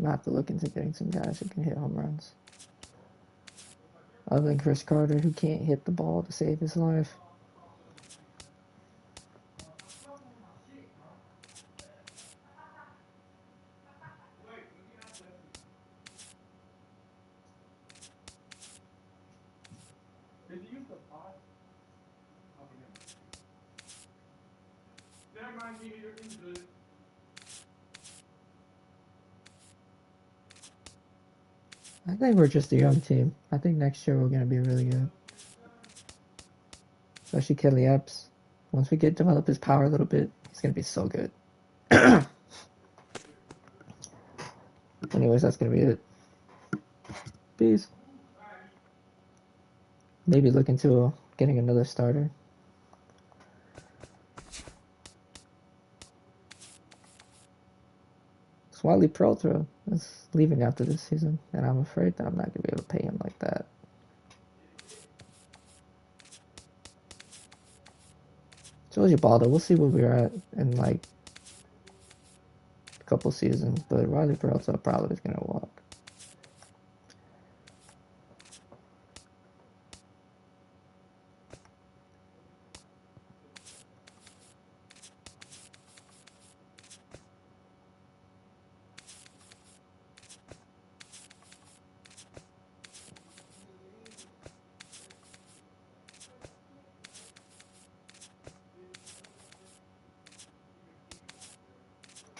[SPEAKER 1] gonna have to look into getting some guys who can hit home runs. Other than Chris Carter, who can't hit the ball to save his life. I think we're just a young team. I think next year we're going to be really good. Especially Kelly Epps. Once we develop his power a little bit, he's going to be so good. Anyways, that's going to be it. Peace. Maybe look into getting another starter. Swiley Peralta is leaving after this season, and I'm afraid that I'm not going to be able to pay him like that. So is Ubaldo. We'll see where we're at in like a couple seasons, but Riley Peralta probably is going to walk.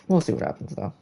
[SPEAKER 1] We'll see what happens though.